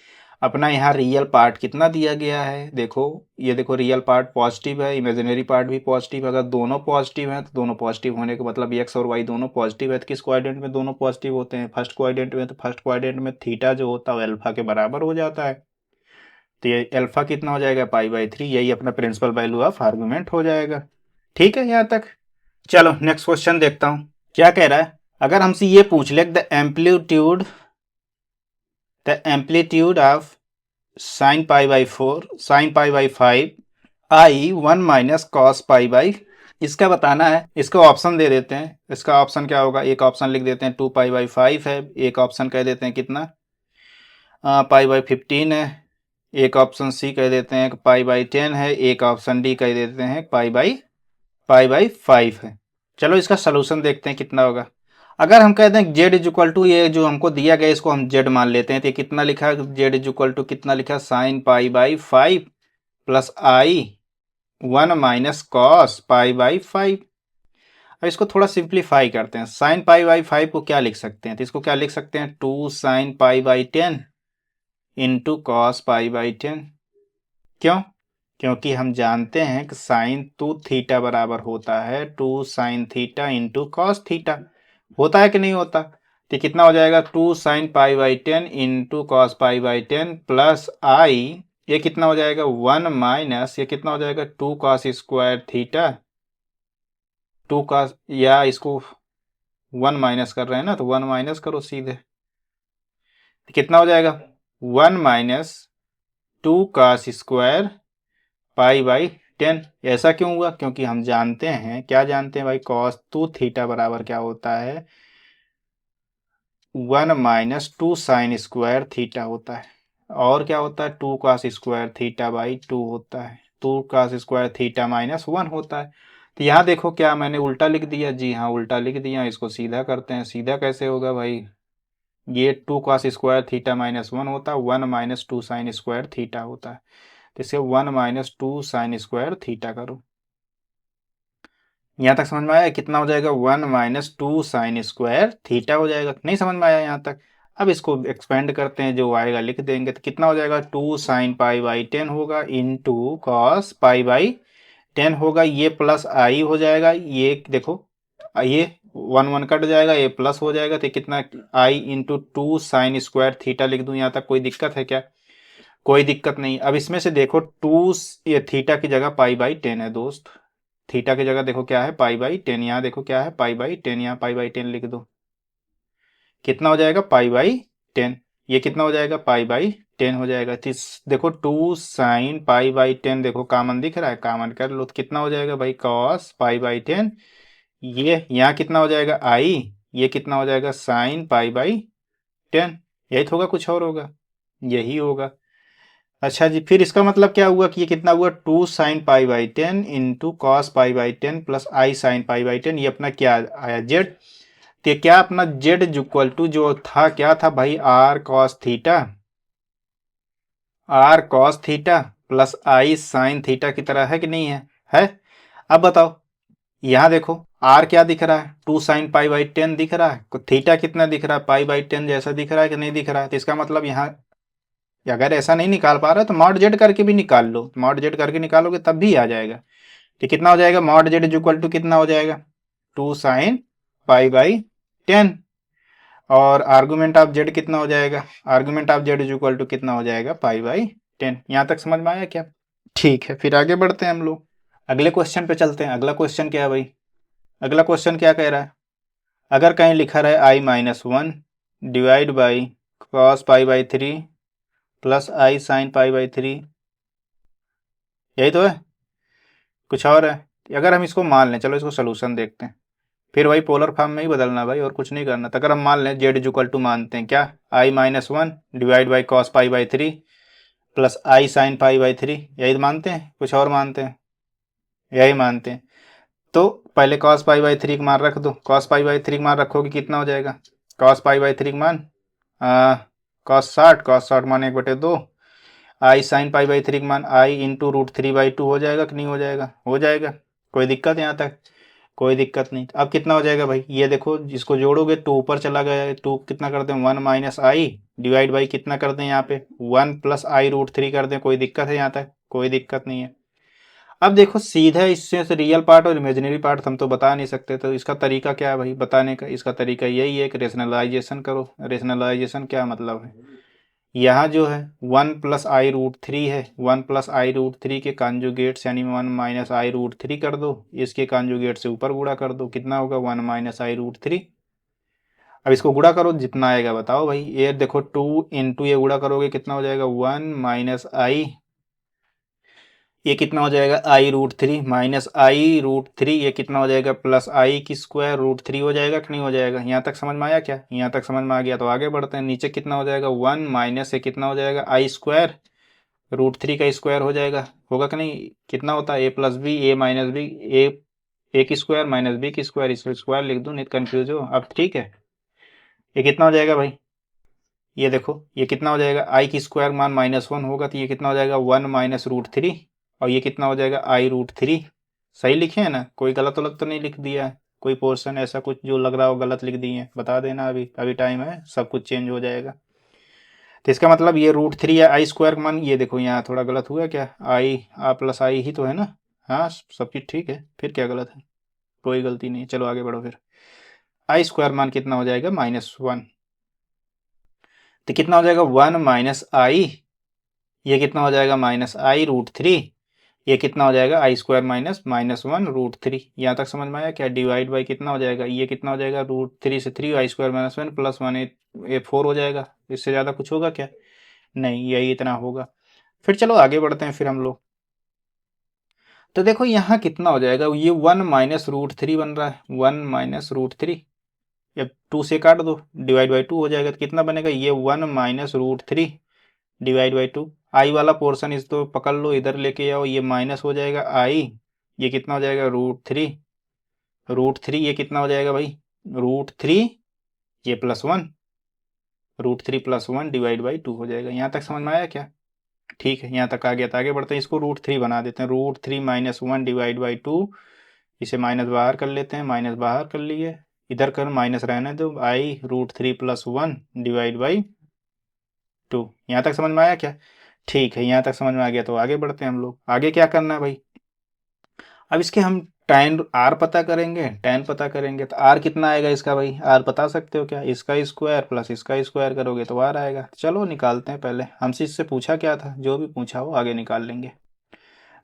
अपना यहाँ रियल पार्ट कितना दिया गया है, देखो ये देखो रियल पार्ट पॉजिटिव है, इमेजिनरी पार्ट भी पॉजिटिव है। अगर दोनों पॉजिटिव हैं तो दोनों पॉजिटिव होने का मतलब एक्स और वाई दोनों पॉजिटिव है, तो किस क्वाड्रेंट में दोनों पॉजिटिव होते हैं, फर्स्ट क्वाड्रेंट में। तो फर्स्ट क्वाड्रेंट में थीटा जो होता है वो अल्फा के बराबर हो जाता है। तो ये अल्फा कितना हो जाएगा, π/3, यही अपना प्रिंसिपल वैल्यू ऑफ आर्गुमेंट हो जाएगा। ठीक है यहाँ तक। चलो नेक्स्ट क्वेश्चन देखता हूँ क्या कह रहा है। अगर हमसे ये पूछ ले the amplitude of sin π/5 I 1 - cos π/, इसका बताना है। इसका ऑप्शन दे देते हैं। इसका ऑप्शन क्या होगा, एक ऑप्शन लिख देते हैं 2π/5 है, एक ऑप्शन कह देते हैं कितना, π/15 है, एक ऑप्शन सी कह देते हैं π/10 है, एक ऑप्शन डी कह देते हैं π/5 है। चलो इसका सोल्यूशन देखते हैं कितना होगा। अगर हम कहते हैं जेड इज इक्वल टू, ये जो हमको दिया गया इसको हम जेड मान लेते हैं, तो ये कितना लिखा है, जेड इज इक्वल टू कितना लिखा है, sin π/5 प्लस आई 1 - cos π/5। अब इसको थोड़ा सिंप्लीफाई करते हैं। sin π/5 को क्या लिख सकते हैं, तो इसको क्या लिख सकते हैं, 2 sin π/10 into cos pi by 10। क्यों? क्योंकि हम जानते हैं कि साइन 2 थीटा बराबर होता है 2 sine theta into cos theta. होता है कि नहीं होता? तो कितना हो जाएगा 2 sine pi by 10 into cos pi by 10 plus I, ये कितना हो जाएगा 1 माइनस, ये कितना हो जाएगा 2 कॉस स्क्वायर थीटा, 2 कॉस, या इसको 1 माइनस कर रहे हैं ना, तो 1 माइनस करो सीधे, तो कितना हो जाएगा 1 minus 2 cos square pi by 10। ऐसा क्यों हुआ? क्योंकि हम जानते हैं, क्या जानते हैं भाई, कॉस 2 थीटा बराबर क्या होता है 1 माइनस 2 साइन स्क्वायर थीटा होता है, और क्या होता है 2 कॉस स्क्वायर थीटा बाई 2 होता है, 2 कॉस स्क्वायर थीटा माइनस 1 होता है। तो यहाँ देखो क्या मैंने उल्टा लिख दिया, जी हाँ उल्टा लिख दिया। इसको सीधा करते हैं, सीधा कैसे होगा भाई, ये 2 कॉस स्क्वायर थीटा माइनस 1 होता है, 1 माइनस 2 साइन स्क्वायर थीटा होता है, तो इसे 1 माइनस 2 साइन स्क्वायर थीटा करो। यहाँ तक समझ में आया? कितना हो जाएगा 1 माइनस 2 साइन स्क्वायर थीटा हो जाएगा। नहीं समझ में आया यहाँ तक? अब इसको एक्सपेंड करते हैं, जो आएगा लिख देंगे, तो कितना हो जाएगा 2 साइन पाई बाई 10 होगा इंटू कॉस पाई बाई 10 होगा, ये प्लस आई हो जाएगा, ये देखो ये 1 1 कट जाएगा, ये प्लस हो जाएगा, तो कितना आई इंटू 2 साइन स्क्वायर थीटा लिख दूं। यहाँ तक कोई दिक्कत है क्या? कोई दिक्कत नहीं। अब इसमें से देखो 2, ये थीटा की जगह पाई बाई 10 है दोस्त, थीटा की जगह देखो क्या है पाई बाई 10, यहाँ देखो क्या है पाई बाई 10, यहाँ पाई बाई 10 लिख दो, कितना हो जाएगा पाई बाई 10, ये कितना हो जाएगा पाई बाई 10 हो जाएगा। देखो 2 साइन पाई बाई 10, देखो कॉमन दिख रहा है, कॉमन कर लो, तो कितना हो जाएगा भाई कॉस पाई बाई 10, ये यहाँ कितना हो जाएगा आई, ये कितना हो जाएगा साइन पाई बाई 10। यही तो होगा, कुछ और होगा? यही होगा। अच्छा जी, फिर इसका मतलब क्या हुआ कि ये कितना हुआ 2 sine pi by 10 into cos pi by 10 plus I sine pi by 10, ये अपना क्या आया जेड। तो क्या अपना जेड इक्वल टू जो था, क्या था भाई r cos theta, r cos theta plus आई साइन थीटा की तरह है कि नहीं है? है। अब बताओ, यहाँ देखो आर क्या दिख रहा है 2 साइन पाई बाई 10 दिख रहा है, थीटा कितना दिख रहा है पाई बाई 10 जैसा दिख रहा है कि नहीं दिख रहा है? तो इसका मतलब यहाँ, अगर ऐसा नहीं निकाल पा रहा तो मॉड जेड करके भी निकाल लो, मॉड जेड करके निकालोगे तब भी आ जाएगा। तो कितना हो जाएगा मॉड जेड इक्वल टू कितना हो जाएगा 2 साइन पाई बाई 10, और आर्गुमेंट ऑफ जेड कितना हो जाएगा, argument of z equal to कितना हो जाएगा पाई बाई 10। यहाँ तक समझ में आया क्या? ठीक है, फिर आगे बढ़ते हैं हम लोग, अगले क्वेश्चन पे चलते हैं। अगला क्वेश्चन क्या है भाई, अगला क्वेश्चन क्या कह रहा है, अगर कहीं लिखा रहे I minus 1 divide by cos pi by 3 plus I sine pi by 3, यही तो है, कुछ और है? अगर हम इसको मान लें, चलो इसको सोल्यूशन देखते हैं, फिर वही पोलर फॉर्म में ही बदलना भाई, और कुछ नहीं करना। तो अगर हम मान लें जेड इक्वल टू मानते हैं क्या I minus 1 divide by cos pi by 3 plus I sine pi by 3, यही मानते हैं, कुछ और मानते हैं? यही मानते हैं। तो पहले कॉस पाई बाई 3 का मान रख दो, कॉस पाई बाई 3 का मान रखोगे कितना हो जाएगा, कॉस पाई बाई 3 का मान कॉस 60, कॉस 60 मान 1/2, आई साइन पाई बाई 3 का मान आई इंटू रूट 3/2 हो जाएगा कि नहीं हो जाएगा? हो जाएगा। कोई दिक्कत यहाँ तक? कोई दिक्कत नहीं। अब कितना हो जाएगा भाई, ये देखो जिसको जोड़ोगे 2 ऊपर चला गया, 2 कितना करते हैं 1 माइनस आई डिवाइड बाई कितना करते हैं यहाँ पे 1 प्लस आई रूट 3 कर दें। कोई दिक्कत है यहाँ तक? कोई दिक्कत नहीं है। अब देखो सीधा इससे रियल पार्ट और इमेजिनरी पार्ट हम तो बता नहीं सकते, तो इसका तरीका क्या है भाई बताने का? इसका तरीका यही है कि रेशनलाइजेशन करो। रेशनलाइजेशन क्या मतलब है, यहाँ जो है 1 प्लस आई रूट 3 है, 1 प्लस आई रूट 3 के कॉन्जुगेट्स यानी 1 माइनस आई रूट 3 कर दो, इसके कॉन्जुगेट से ऊपर गुणा कर दो, कितना होगा 1 माइनस आई रूट 3। अब इसको गुणा करो, जितना आएगा बताओ भाई, ये देखो 2 इंटू ये गुणा करोगे कितना हो जाएगा 1 माइनस आई, ये कितना हो जाएगा आई रूट 3 माइनस आई रूट 3, ये कितना हो जाएगा प्लस आई की स्क्वायर रूट 3 हो जाएगा कि नहीं हो जाएगा? यहाँ तक समझ में आया क्या? यहाँ तक समझ में आ गया तो आगे बढ़ते हैं। नीचे कितना हो जाएगा 1 माइनस ये कितना हो जाएगा आई स्क्वायर रूट 3 का स्क्वायर हो जाएगा, होगा कि नहीं? कितना होता है ए plus B, A minus B, ए की स्क्वायर माइनस बी की स्क्वायर, इसको स्क्वायर लिख दूँ नहीं कंफ्यूज हो। अब ठीक है, ये कितना हो जाएगा भाई, ये देखो ये कितना हो जाएगा आई की स्क्वायर मान -1 होगा, तो ये कितना हो जाएगा 1 माइनस रूट 3, और ये कितना हो जाएगा आई रूट 3। सही लिखे हैं ना? कोई गलत वलत तो नहीं लिख दिया है? कोई पोर्शन ऐसा कुछ जो लग रहा हो गलत लिख दिए हैं बता देना, अभी अभी टाइम है, सब कुछ चेंज हो जाएगा। तो इसका मतलब ये √3 या आई स्क्वायर का मान, ये देखो यहाँ थोड़ा गलत हुआ क्या, आई प्लस आई ही तो है ना। हाँ सब चीज़ ठीक है, फिर क्या गलत है, कोई गलती नहीं है। चलो आगे बढ़ो फिर। आई स्क्वायर मान कितना हो जाएगा, -1। तो कितना हो जाएगा 1 माइनस आई, ये कितना हो जाएगा -i√3, ये कितना हो जाएगा आई स्क्वायर माइनस -1√3। यहाँ तक समझ में आया क्या, डिवाइड बाई कितना हो जाएगा, ये कितना हो जाएगा √3 से 3 आई स्क्वायर -1 प्लस 1 ये 4 हो जाएगा। इससे ज़्यादा कुछ होगा क्या, नहीं यही इतना होगा। फिर चलो आगे बढ़ते हैं फिर हम लोग। तो देखो यहाँ कितना हो जाएगा, ये 1 माइनस √3 बन रहा है, 1 माइनस √3, या 2 से काट दो, डिवाइड बाई 2 हो जाएगा। तो कितना बनेगा, ये 1 माइनस √3 डिवाइड बाई 2। आई वाला पोर्शन इस तो पकड़ लो, इधर लेके आओ, ये माइनस हो जाएगा आई, ये कितना हो जाएगा √3 ये कितना हो जाएगा भाई √3, ये +1, √3 + 1 डिवाइड बाई 2 हो जाएगा। यहाँ तक समझ में आया क्या, ठीक है। यहाँ तक आ गया, तो आगे बढ़ते हैं, इसको √3 बना देते हैं, √3 - 1 डिवाइड बाई 2, इसे माइनस बाहर कर लेते हैं, माइनस बाहर कर लिए, इधर कर माइनस रहने दो, आई √3 + 1 डिवाइड बाई 2। यहाँ तक समझ में आया क्या, ठीक है। यहाँ तक समझ में आ गया, तो आगे बढ़ते हैं हम लोग। आगे क्या करना है भाई, अब इसके हम tan r पता करेंगे, tan पता करेंगे, तो r कितना आएगा इसका भाई, r बता सकते हो क्या, इसका स्क्वायर प्लस इसका स्क्वायर करोगे तो r आएगा। चलो निकालते हैं, पहले हमसे इससे पूछा क्या था, जो भी पूछा हो आगे निकाल लेंगे।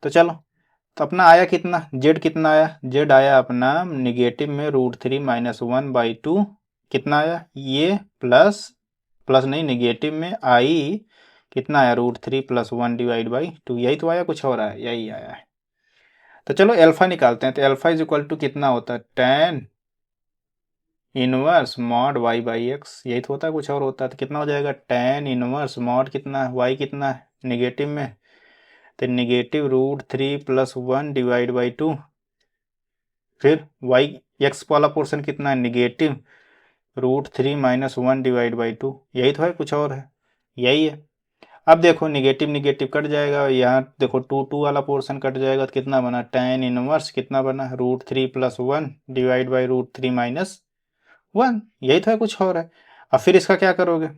तो चलो, तो अपना आया कितना, z कितना आया, z आया अपना निगेटिव में √3 - 1/2, कितना आया ये प्लस नहीं, निगेटिव में आई कितना आया √3 + 1 डिवाइड बाई 2, यही तो आया, कुछ और आया, यही आया है। तो चलो अल्फा निकालते हैं, तो अल्फा इज इक्वल टू कितना होता है, tan इनवर्स मॉड y/x, यही तो होता है, कुछ और होता है। तो कितना हो जाएगा tan इनवर्स मॉड कितना है, y कितना है निगेटिव में, तो निगेटिव √3 + 1 डिवाइड बाई 2, फिर y x वाला पोर्शन कितना है निगेटिव √3 - 1 डिवाइड बाई 2, यही तो है, कुछ और है, यही है। अब देखो निगेटिव निगेटिव कट जाएगा, यहाँ देखो 2 वाला पोर्शन कट जाएगा, तो कितना बना tan इनवर्स कितना बना √3 + 1 डिवाइड बाई √3 - 1, यही तो है, कुछ और है। अब फिर इसका क्या करोगे,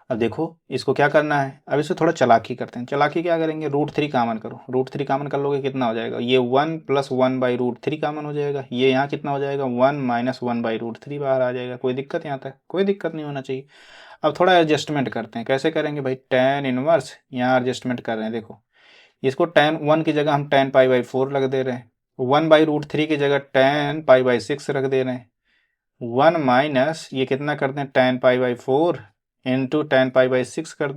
अब देखो इसको क्या करना है, अब इसे थोड़ा चालाकी करते हैं। चालाकी क्या करेंगे, √3 कॉमन करो, √3 कॉमन कर लोगे कितना हो जाएगा, ये 1 + 1/√3 कॉमन हो जाएगा, ये यहाँ कितना हो जाएगा 1 - 1/√3 बाहर आ जाएगा। कोई दिक्कत, यहाँ तक कोई दिक्कत नहीं होना चाहिए। अब थोड़ा एडजस्टमेंट करते हैं, कैसे करेंगे भाई, tan इनवर्स यहाँ एडजस्टमेंट कर रहे हैं, देखो इसको tan 1 की जगह हम tan π/4 रख दे रहे हैं, 1/√3 की जगह tan π/6 रख दे रहे हैं, 1 माइनस ये कितना कर दें tan π/4 इंटू tan π/6 कर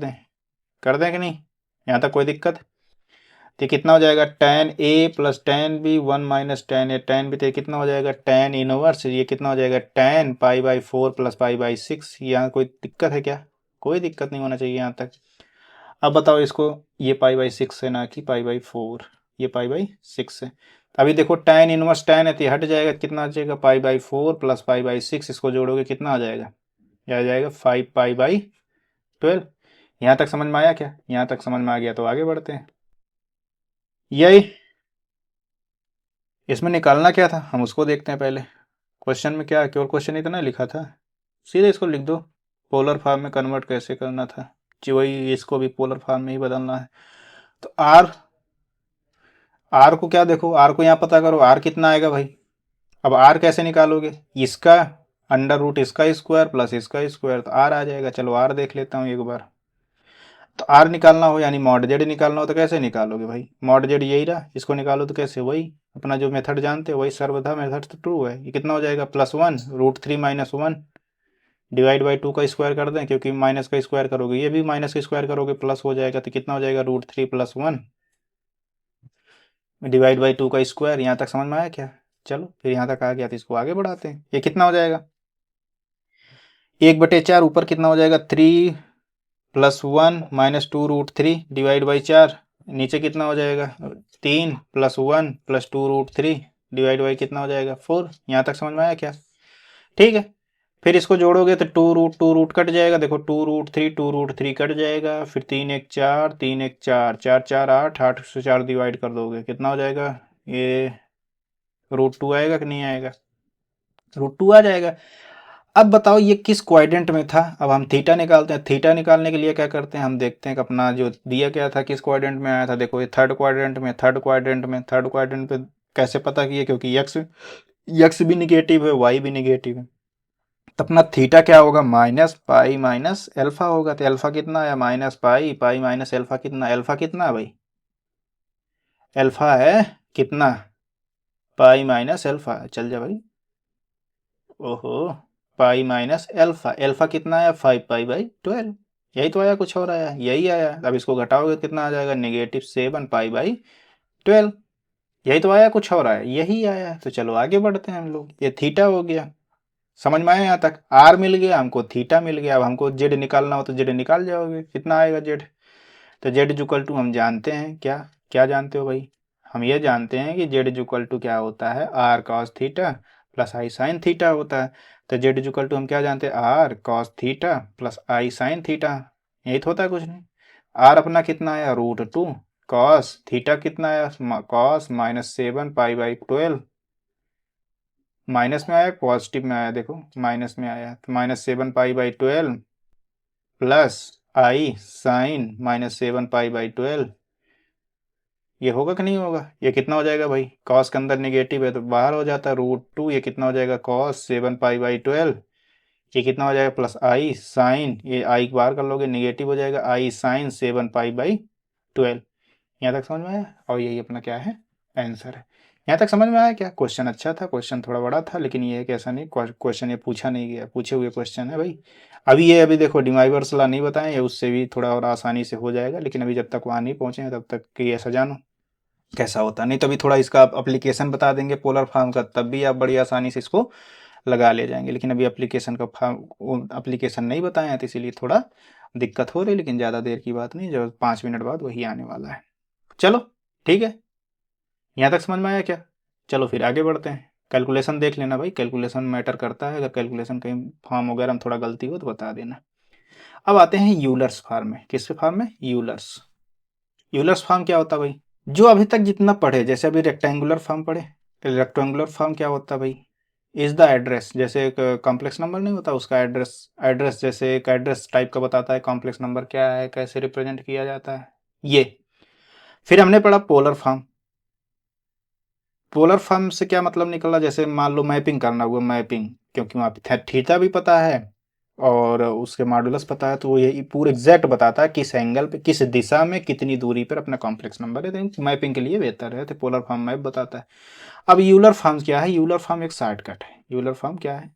दें कि नहीं, यहाँ तक कोई दिक्कत। तो कितना हो जाएगा tan a + tan b 1 - tan a tan b, तो कितना हो जाएगा tan इनवर्स, ये कितना हो जाएगा tan π/4 + π/6, यहाँ कोई दिक्कत है क्या, कोई दिक्कत नहीं होना चाहिए यहाँ तक। अब बताओ इसको, ये π/6 है ना कि π/4, ये π/6 है। अभी देखो tan इनवर्स tan है तो हट जाएगा, कितना आ जाएगा π/4 + π/6, इसको जोड़ोगे कितना आ जाएगा, यह आ जाएगा 5π/12। यहाँ तक समझ में आया क्या, यहाँ तक समझ में आ गया, तो आगे बढ़ते हैं। यही इसमें निकालना क्या था, हम उसको देखते हैं पहले। क्वेश्चन में क्या केवल क्वेश्चन इतना लिखा था, सीधे इसको लिख दो, पोलर फॉर्म में कन्वर्ट कैसे करना था, जी वही इसको भी पोलर फॉर्म में ही बदलना है। तो आर को क्या, देखो आर को यहाँ पता करो, आर कितना आएगा भाई। अब आर कैसे निकालोगे, इसका √ इसका स्क्वायर प्लस इसका स्क्वायर, तो आर आ जाएगा। चलो आर देख लेता हूँ एक बार। तो आर निकालना हो यानी मॉड जेड निकालना हो तो कैसे निकालोगे भाई, मॉड जेड यही रहा, इसको निकालो तो कैसे, वही अपना जो मेथड जानते हो वही सर्वथा मेथड तो ट्रू है। ये कितना हो जाएगा +1 √3 - 1 डिवाइड बाई 2 का स्क्वायर कर दें, क्योंकि माइनस का स्क्वायर करोगे ये भी माइनस का स्क्वायर करोगे प्लस हो जाएगा, तो कितना हो जाएगा √3 + 1 डिवाइड बाई 2 का स्क्वायर। यहाँ तक समझ में आया क्या, चलो फिर यहाँ तक आ गया, तो इसको आगे बढ़ाते हैं। ये कितना हो जाएगा 1/4, ऊपर कितना हो जाएगा 3 + 1 - 2 √3 डिवाइड बाई 4, नीचे कितना हो जाएगा 3 + 1 + 2 √3 डिवाइड बाई कितना हो जाएगा 4। यहाँ तक समझ में आया क्या, ठीक है। फिर इसको जोड़ोगे तो 2 रूट कट जाएगा, देखो 2√3 कट जाएगा, फिर 3 × 1 = 4, 3 × 1 = 4, 4 × 4 = 8, 8 से 4 डिवाइड कर दोगे कितना हो जाएगा, ये √2 आएगा कि नहीं आएगा, √2 आ जाएगा। अब बताओ ये किस क्वाड्रेंट में था। अब हम थीटा निकालते हैं। थीटा निकालने के लिए क्या करते हैं, हम देखते हैं कि अपना जो दिया गया था किस क्वाड्रेंट में आया था। देखो ये थर्ड क्वाड्रेंट में, थर्ड क्वाड्रेंट पे कैसे पता किया, क्योंकि यक्स भी निगेटिव है, वाई भी निगेटिव है। तो अपना थीटा क्या होगा, माइनस पाई माइनस एल्फा होगा। तो एल्फा कितना है, माइनस पाई, पाई माइनस एल्फा कितना, एल्फा कितना है भाई, एल्फा है कितना, पाई माइनस एल्फा। चल जा भाई, ओहो, पाई माइनस एल्फा, एल्फा कितना आया, 5 पाई/12। यही तो आया, कुछ और आया, यही आया। अब इसको घटाओगे कितना आ जाएगा, -7 पाई/12। यही तो आया, कुछ और आया, यही आया। तो चलो आगे बढ़ते हैं हम लोग। ये थीटा हो गया, समझ में आया यहाँ तक। आर मिल गया हमको, थीटा मिल गया। अब हमको जेड निकालना हो तो जेड निकाल जाओगे, कितना आएगा जेड। तो जेड इक्वल टू हम जानते हैं क्या, क्या जानते हो भाई, हम ये जानते हैं कि जेड इक्वल टू क्या होता है, आर कॉस थीटा प्लस आई साइन थीटा होता है। तो जेड इक्वल टू हम क्या जानते हैं, आर कॉस थीटा प्लस आई साइन थीटा। यही तो होता है, कुछ नहीं। आर अपना कितना आया, √2, कॉस थीटा कितना आया, कॉस -7 पाई/12। माइनस में आया पॉजिटिव में आया, देखो माइनस में आया, तो -7 पाई/12 प्लस आई साइन -7 पाई/12। ये होगा कि नहीं होगा, ये कितना हो जाएगा भाई, कॉस के अंदर निगेटिव है तो बाहर हो जाता है √2। ये कितना हो जाएगा, कॉस 7 पाई/12। ये कितना हो जाएगा, प्लस आई साइन, ये आई बाहर कर लोगे निगेटिव हो जाएगा, आई साइन 7 पाई/12। यहाँ तक समझ में आया, और यही अपना क्या है, आंसर है। यहाँ तक समझ में आया क्या। क्वेश्चन अच्छा था, क्वेश्चन थोड़ा बड़ा था, लेकिन ये है कि ऐसा नहीं, क्वेश्चन ये पूछा नहीं गया, पूछे हुए क्वेश्चन है भाई। अभी देखो डिमाइवर्स ला नहीं बताएं, ये उससे भी थोड़ा और आसानी से हो जाएगा, लेकिन अभी जब तक वहाँ नहीं पहुँचे हैं तब तक कि ऐसा जानो कैसा होता। नहीं तो अभी थोड़ा इसका अप्लीकेशन बता देंगे पोलर फॉर्म का, तब भी आप बड़ी आसानी से इसको लगा ले जाएंगे। लेकिन अभी एप्लीकेशन का फॉर्म एप्लीकेशन नहीं बताए हैं, तो इसीलिए थोड़ा दिक्कत हो रही है। लेकिन ज़्यादा देर की बात नहीं, जो 5 मिनट बाद वही आने वाला है। चलो ठीक है, यहाँ तक समझ में आया क्या। चलो फिर आगे बढ़ते हैं। कैलकुलेशन देख लेना भाई, कैलकुलेशन मैटर करता है। अगर कैलकुलेशन कहीं फॉर्म वगैरह में थोड़ा गलती हो तो बता देना। अब आते हैं यूलर्स फॉर्म में। किस फॉर्म में, यूलर्स। यूलर्स फॉर्म क्या होता है भाई, जो अभी तक जितना पढ़े, जैसे अभी रेक्टेंगुलर फॉर्म पढ़े। रेक्टेंगुलर फॉर्म क्या होता है भाई, इज द एड्रेस, जैसे एक कॉम्प्लेक्स नंबर नहीं होता उसका एड्रेस, एड्रेस जैसे एक एड्रेस टाइप का बताता है कॉम्प्लेक्स नंबर क्या है, कैसे रिप्रेजेंट किया जाता है ये। फिर हमने पढ़ा पोलर फॉर्म। पोलर फॉर्म से क्या मतलब निकला, जैसे मान लो मैपिंग करना हुआ, मैपिंग, क्योंकि वहाँ पे थीटा भी पता है और उसके मॉडुलस पता है, तो वो ये पूरा एग्जैक्ट बताता है किस एंगल पे, किस दिशा में, कितनी दूरी पर अपना कॉम्प्लेक्स नंबर है। तो मैपिंग के लिए बेहतर है, तो पोलर फॉर्म मैप बताता है। अब यूलर फॉर्म क्या है, यूलर फॉर्म एक शॉर्टकट है। यूलर फॉर्म क्या है,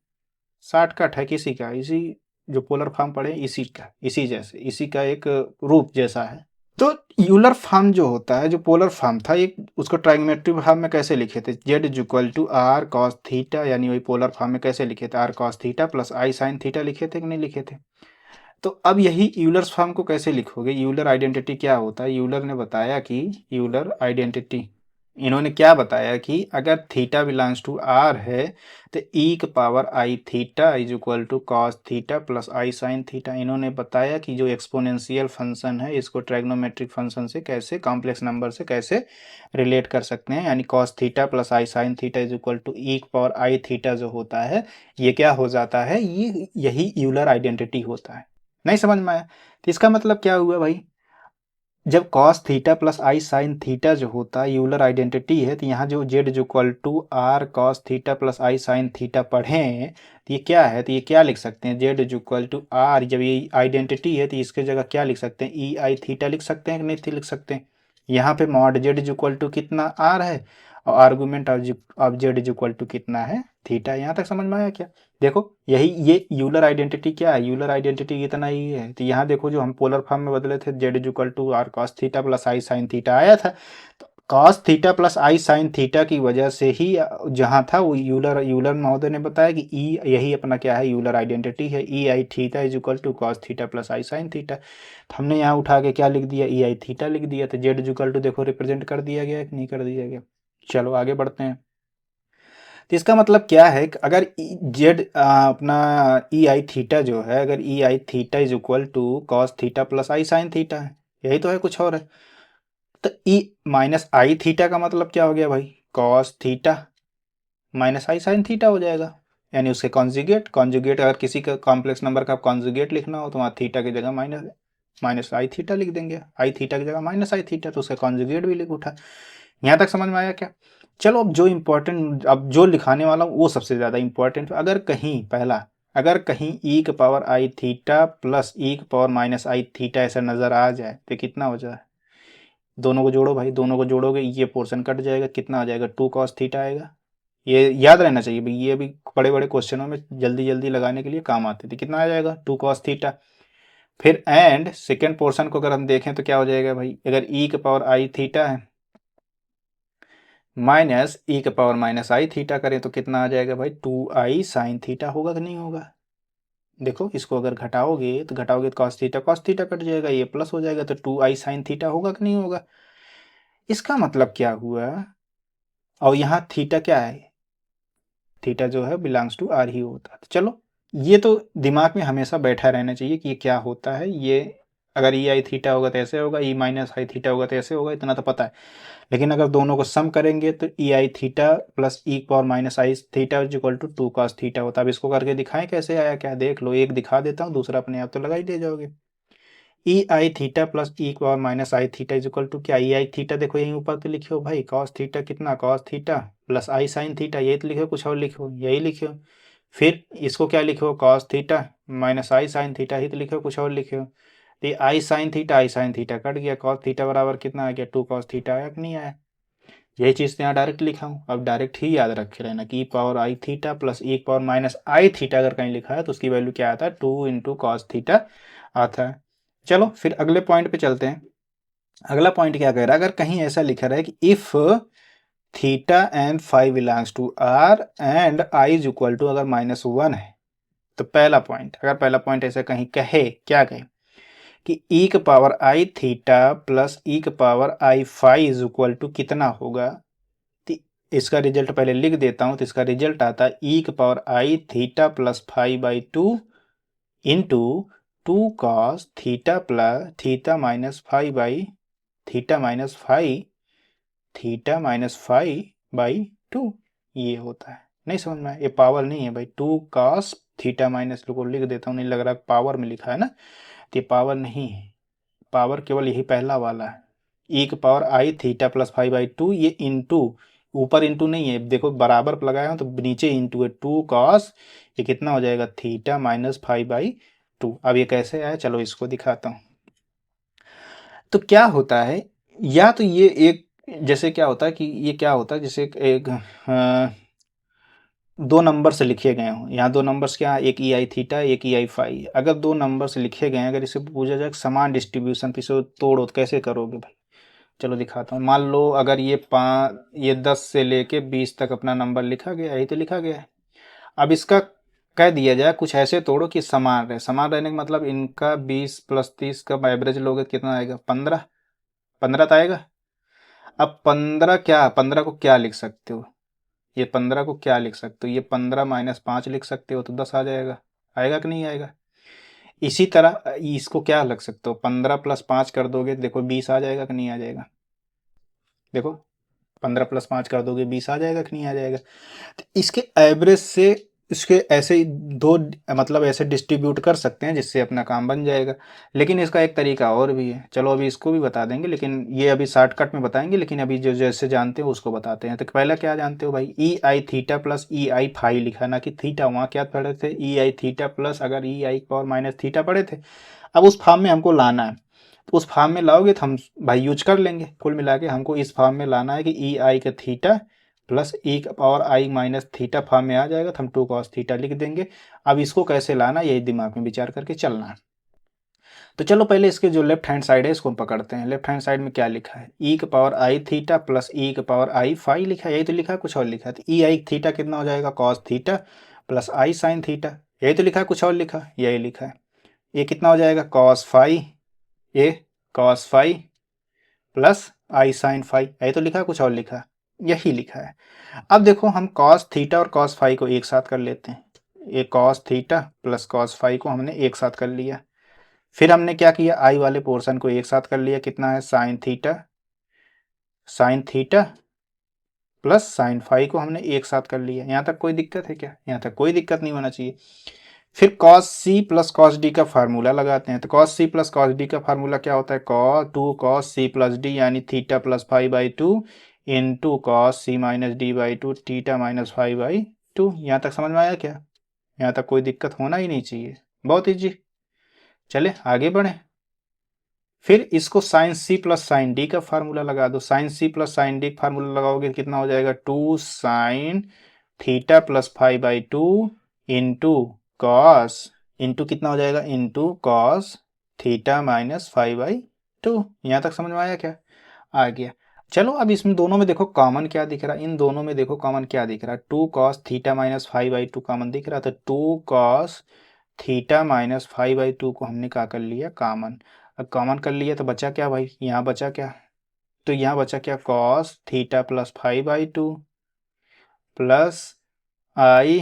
शॉर्टकट है किसी का, इसी जो पोलर फॉर्म पढ़े इसी का, इसी जैसे, इसी का एक रूप जैसा है। तो यूलर फॉर्म जो होता है, जो पोलर फॉर्म था, एक उसको ट्राइगोनोमेट्रिक फॉर्म में कैसे लिखे थे, z is equal to r cos theta, यानी वही पोलर फॉर्म में कैसे लिखे थे, आर कॉस थीटा प्लस आई साइन थीटा लिखे थे कि नहीं लिखे थे। तो अब यही यूलर्स फॉर्म को कैसे लिखोगे, यूलर आइडेंटिटी क्या होता है। यूलर ने बताया कि यूलर आइडेंटिटी, इन्होंने क्या बताया कि अगर थीटा बिलोंग्स टू आर है तो ई की power I theta is equal to cos theta plus I sine theta. इन्होंने बताया कि जो एक्सपोनेंशियल फंक्शन है इसको ट्राइग्नोमेट्रिक फंक्शन से कैसे, कॉम्प्लेक्स नंबर से कैसे रिलेट कर सकते हैं, यानी cos theta plus I sine theta is equal to E की पावर आई थीटा जो होता है, ये क्या हो जाता है, ये यही यूलर आइडेंटिटी होता है। नहीं समझ में आया, तो इसका मतलब क्या हुआ भाई, जब cos थीटा प्लस आई साइन थीटा जो होता है यूलर आइडेंटिटी है, तो यहाँ जो z is equal to r cos theta plus I sine theta पढ़े हैं, तो ये क्या है, तो ये क्या लिख सकते हैं, z is equal to r, जब ये आइडेंटिटी है तो इसके जगह क्या लिख सकते हैं, ई आई थीटा लिख सकते हैं कि नहीं लिख सकते हैं। यहाँ पे mod z is equal to कितना आर है, और argument of z is equal to कितना है, थीटा। यहाँ तक समझ में आया क्या। देखो यही ये यूलर आइडेंटिटी क्या है, यूलर आइडेंटिटी इतना ही है। तो यहाँ देखो जो हम पोलर फॉर्म में बदले थे, z is equal to r cos theta plus I sine theta आया था, तो कॉस थीटा प्लस आई साइन थीटा की वजह से ही जहाँ था वो यूलर, यूलर महोदय ने बताया कि ई यही अपना क्या है, यूलर आइडेंटिटी है, E I theta is equal to cos theta plus I sine theta. तो हमने यहाँ उठा के क्या लिख दिया, ई आई थीटा लिख दिया, तो जेड इज इक्वल टू देखो रिप्रेजेंट कर दिया गया कि नहीं कर दिया गया। चलो आगे बढ़ते हैं। तो इसका मतलब क्या है कि अगर जेड अपना ई आई थीटा जो है, अगर E I theta is equal to cos theta plus I sine theta है, यही तो है, कुछ और है। तो ई माइनस आई थीटा का मतलब क्या हो गया भाई, कॉस थीटा माइनस आई साइन थीटा हो जाएगा। यानी उसके कॉन्जुगेट अगर किसी का कॉम्प्लेक्स नंबर का कॉन्जुगेट लिखना हो तो वहाँ थीटा की जगह माइनस आई थीटा लिख देंगे, आई थीटा की जगह माइनस आई थीटा, तो उसका कॉन्जुगेट भी लिख उठा। यहाँ तक समझ में आया क्या? चलो अब जो इम्पोर्टेंट, अब जो लिखाने वाला हूँ वो सबसे ज़्यादा इम्पोर्टेंट। अगर कहीं पहला, अगर कहीं ई के पावर आई थीटा प्लस ई के पावर माइनस आई थीटा ऐसा नज़र आ जाए तो कितना हो जाए? दोनों को जोड़ो भाई, दोनों को जोड़ोगे ये पोर्शन कट जाएगा, कितना आ जाएगा? 2 cos थीटा आएगा। ये याद रहना चाहिए भाई, ये भी बड़े बड़े क्वेश्चनों में जल्दी जल्दी लगाने के लिए काम आते थे। कितना आ जाएगा? 2 cos थीटा। फिर एंड सेकेंड पोर्शन को अगर हम देखें तो क्या हो जाएगा भाई? अगर ई के पावर आई थीटा है माइनस ई के पावर माइनस आई थीटा करें तो कितना आ जाएगा भाई? 2i साइन थीटा होगा कि नहीं होगा? देखो इसको अगर घटाओगे तो cos थीटा कट जाएगा, ये प्लस हो जाएगा, तो 2i साइन थीटा होगा कि नहीं होगा? इसका मतलब क्या हुआ? और यहाँ थीटा क्या है? थीटा जो है बिलोंग्स टू आर ही होता है। तो चलो ये तो दिमाग में हमेशा बैठा रहना चाहिए कि ये क्या होता है। ये अगर ई आई थीटा होगा तो ऐसे होगा, ई माइनस आई थीटा होगा तो ऐसे होगा, इतना तो पता है। लेकिन अगर दोनों को सम करेंगे तो E I theta plus E power minus I theta is equal to 2 cos theta होता है। अब इसको करके दिखाएं कैसे आया क्या? देख लो, एक दिखा देता हूँ, दूसरा अपने आप तो लगा ही ले जाओगे। E I theta plus E power minus I theta is equal to क्या? ई आई थीटा देखो यहीं ऊपर तो लिखो भाई, cos थीटा कितना? cos थीटा प्लस आई साइन थीटा, यही तो लिखो, कुछ और लिखो, यही लिखो। फिर इसको क्या लिखो? cos थीटा माइनस आई साइन थीटा ही तो लिखो, कुछ और लिखो। तो ये आई साइन थीटा कट गया, cos थीटा बराबर कितना आ गया? 2 cos थीटा आया कि नहीं आया? यही चीज़ तो यहाँ डायरेक्ट लिखा हूँ। अब डायरेक्ट ही याद रखे रहना कि ई पावर आई theta plus E power minus आई थीटा अगर कहीं लिखा है तो उसकी वैल्यू क्या आता है? 2 इंटू कॉस थीटा आता है। चलो फिर अगले पॉइंट पे चलते हैं। अगला पॉइंट क्या कह रहा है? अगर कहीं ऐसा लिखा रहा है कि if theta and five belongs to are and I is equal to अगर -1 है, तो पहला पॉइंट, अगर पहला पॉइंट ऐसा कहीं कहे, क्या कहे कि ई के पावर आई थीटा प्लस ई के power I five is equal to कितना होगा? तो इसका रिजल्ट पहले लिख देता हूं। तो इसका रिजल्ट आता है ई के पावर आई theta plus 5/2 into 2 cos theta plus theta minus 5/2 ये होता है। नहीं समझ में आया? ये पावर नहीं है भाई, 2 cos थीटा माइनस को लिख देता हूँ, नहीं लग रहा पावर में लिखा है ना, तो ये पावर नहीं है। पावर केवल यही पहला वाला है, ई के पावर आई थीटा प्लस 5/2, ये इंटू, ऊपर इंटू नहीं है, देखो बराबर लगाया हूँ तो नीचे इंटू है, 2 cos, ये कितना हो जाएगा? Theta minus 5/2। अब ये कैसे आया? चलो इसको दिखाता हूँ। तो क्या होता है, या तो ये एक, जैसे क्या होता है कि ये क्या होता है, जैसे एक दो नंबर से लिखे गए हों, यहाँ दो नंबर्स क्या है? एक ई आई थीटा, एक ई आई फाई। अगर दो नंबर से लिखे गए हैं, अगर इसे पूछा जाए समान डिस्ट्रीब्यूशन तो इसे तोड़ो तो कैसे करोगे भाई? चलो दिखाता हूँ। मान लो अगर ये 10 से लेके 20 तक अपना नंबर लिखा गया, यही तो लिखा गया है। अब इसका कह दिया जाए कुछ ऐसे तोड़ो कि समान रहे। समान रहने का मतलब इनका 20 प्लस 30 का एवरेज लोगे कितना आएगा? 15। 15 तो आएगा। अब 15 क्या, 15 को क्या लिख सकते हो? ये 15 को क्या लिख सकते हो? ये 15 माइनस 5 लिख सकते हो, तो 10 आ जाएगा। आएगा कि नहीं आएगा? इसी तरह इसको क्या लग सकते हो? 15 प्लस 5 कर दोगे, देखो 20 आ जाएगा कि नहीं आ जाएगा? देखो 15 प्लस 5 कर दोगे 20 आ जाएगा कि नहीं आ जाएगा? तो इसके एवरेज से इसके ऐसे ही दो, मतलब ऐसे डिस्ट्रीब्यूट कर सकते हैं जिससे अपना काम बन जाएगा। लेकिन इसका एक तरीका और भी है, चलो अभी इसको भी बता देंगे, लेकिन ये अभी शॉर्टकट में बताएंगे। लेकिन अभी जो जैसे जानते हो उसको बताते हैं। तो पहला क्या जानते हो भाई? ई आई थीटा प्लस ई आई फाई लिखा, ना कि थीटा। वहाँ क्या पढ़े थे? ई आई थीटा प्लस अगर ई आई पावर माइनस थीटा पढ़े थे। अब उस फॉर्म में हमको लाना है, तो उस फॉर्म में लाओगे तो हम भाई यूज कर लेंगे। कुल मिला के हमको इस फॉर्म में लाना है कि ई आई का थीटा प्लस ई और आई माइनस थीटा फॉर्म में आ जाएगा, तो हम 2 cos थीटा लिख देंगे। अब इसको कैसे लाना, यही दिमाग में विचार करके चलना है। तो चलो पहले इसके जो लेफ्ट हैंड साइड है इसको हम पकड़ते हैं। लेफ्ट हैंड साइड में क्या लिखा है? ई के पावर आई थीटा प्लस ई के पावर आई फाई लिखा है, यही तो लिखा है, कुछ और लिखा है? तो ई आई थीटा कितना हो जाएगा? cos थीटा प्लस आई साइन थीटा, यही तो लिखा है, कुछ और लिखा? यही लिखा है। ये कितना हो जाएगा? cos फाई, ये cos फाई प्लस आई साइन फाई, यही तो लिखा है, कुछ और लिखा? यही लिखा है। अब देखो हम cos थीटा और cos फाई को एक साथ कर लेते हैं। ये cos theta plus cos phi को हमने एक साथ कर लिया। फिर हमने क्या किया? आई वाले पोर्शन को एक साथ कर लिया। कितना है? Sine theta plus sine phi को हमने एक साथ कर लिया। यहाँ तक कोई दिक्कत है क्या? यहाँ तक कोई दिक्कत नहीं होना चाहिए। फिर cos C plus cos D का फार्मूला लगाते हैं। तो cos C plus cos D का फार्मूला क्या होता है? Two cos C plus D यानी theta plus five by two into cos C minus D by two theta minus five by two. यहाँ तक समझ में आया क्या? यहाँ तक कोई दिक्कत होना ही नहीं चाहिए, बहुत ईजी। चले आगे बढ़े। फिर इसको sine C plus sine D का फार्मूला लगा दो। Sine C plus sine D का फार्मूला लगाओगे कितना हो जाएगा? Two sine theta plus five by two into cos, into कितना हो जाएगा? Into cos theta minus five by two. यहाँ तक समझ में आया क्या? आ गया। चलो अब इसमें दोनों में देखो कॉमन क्या दिख रहा है। इन दोनों में देखो कॉमन क्या दिख रहा है? Two cos theta minus five by two common दिख रहा था। Two cos theta minus five by two को हमने क्या कर लिया? कॉमन। अब कॉमन कर लिया तो बचा क्या भाई? यहाँ बचा क्या? तो यहाँ बचा क्या? Cos theta plus five by two plus I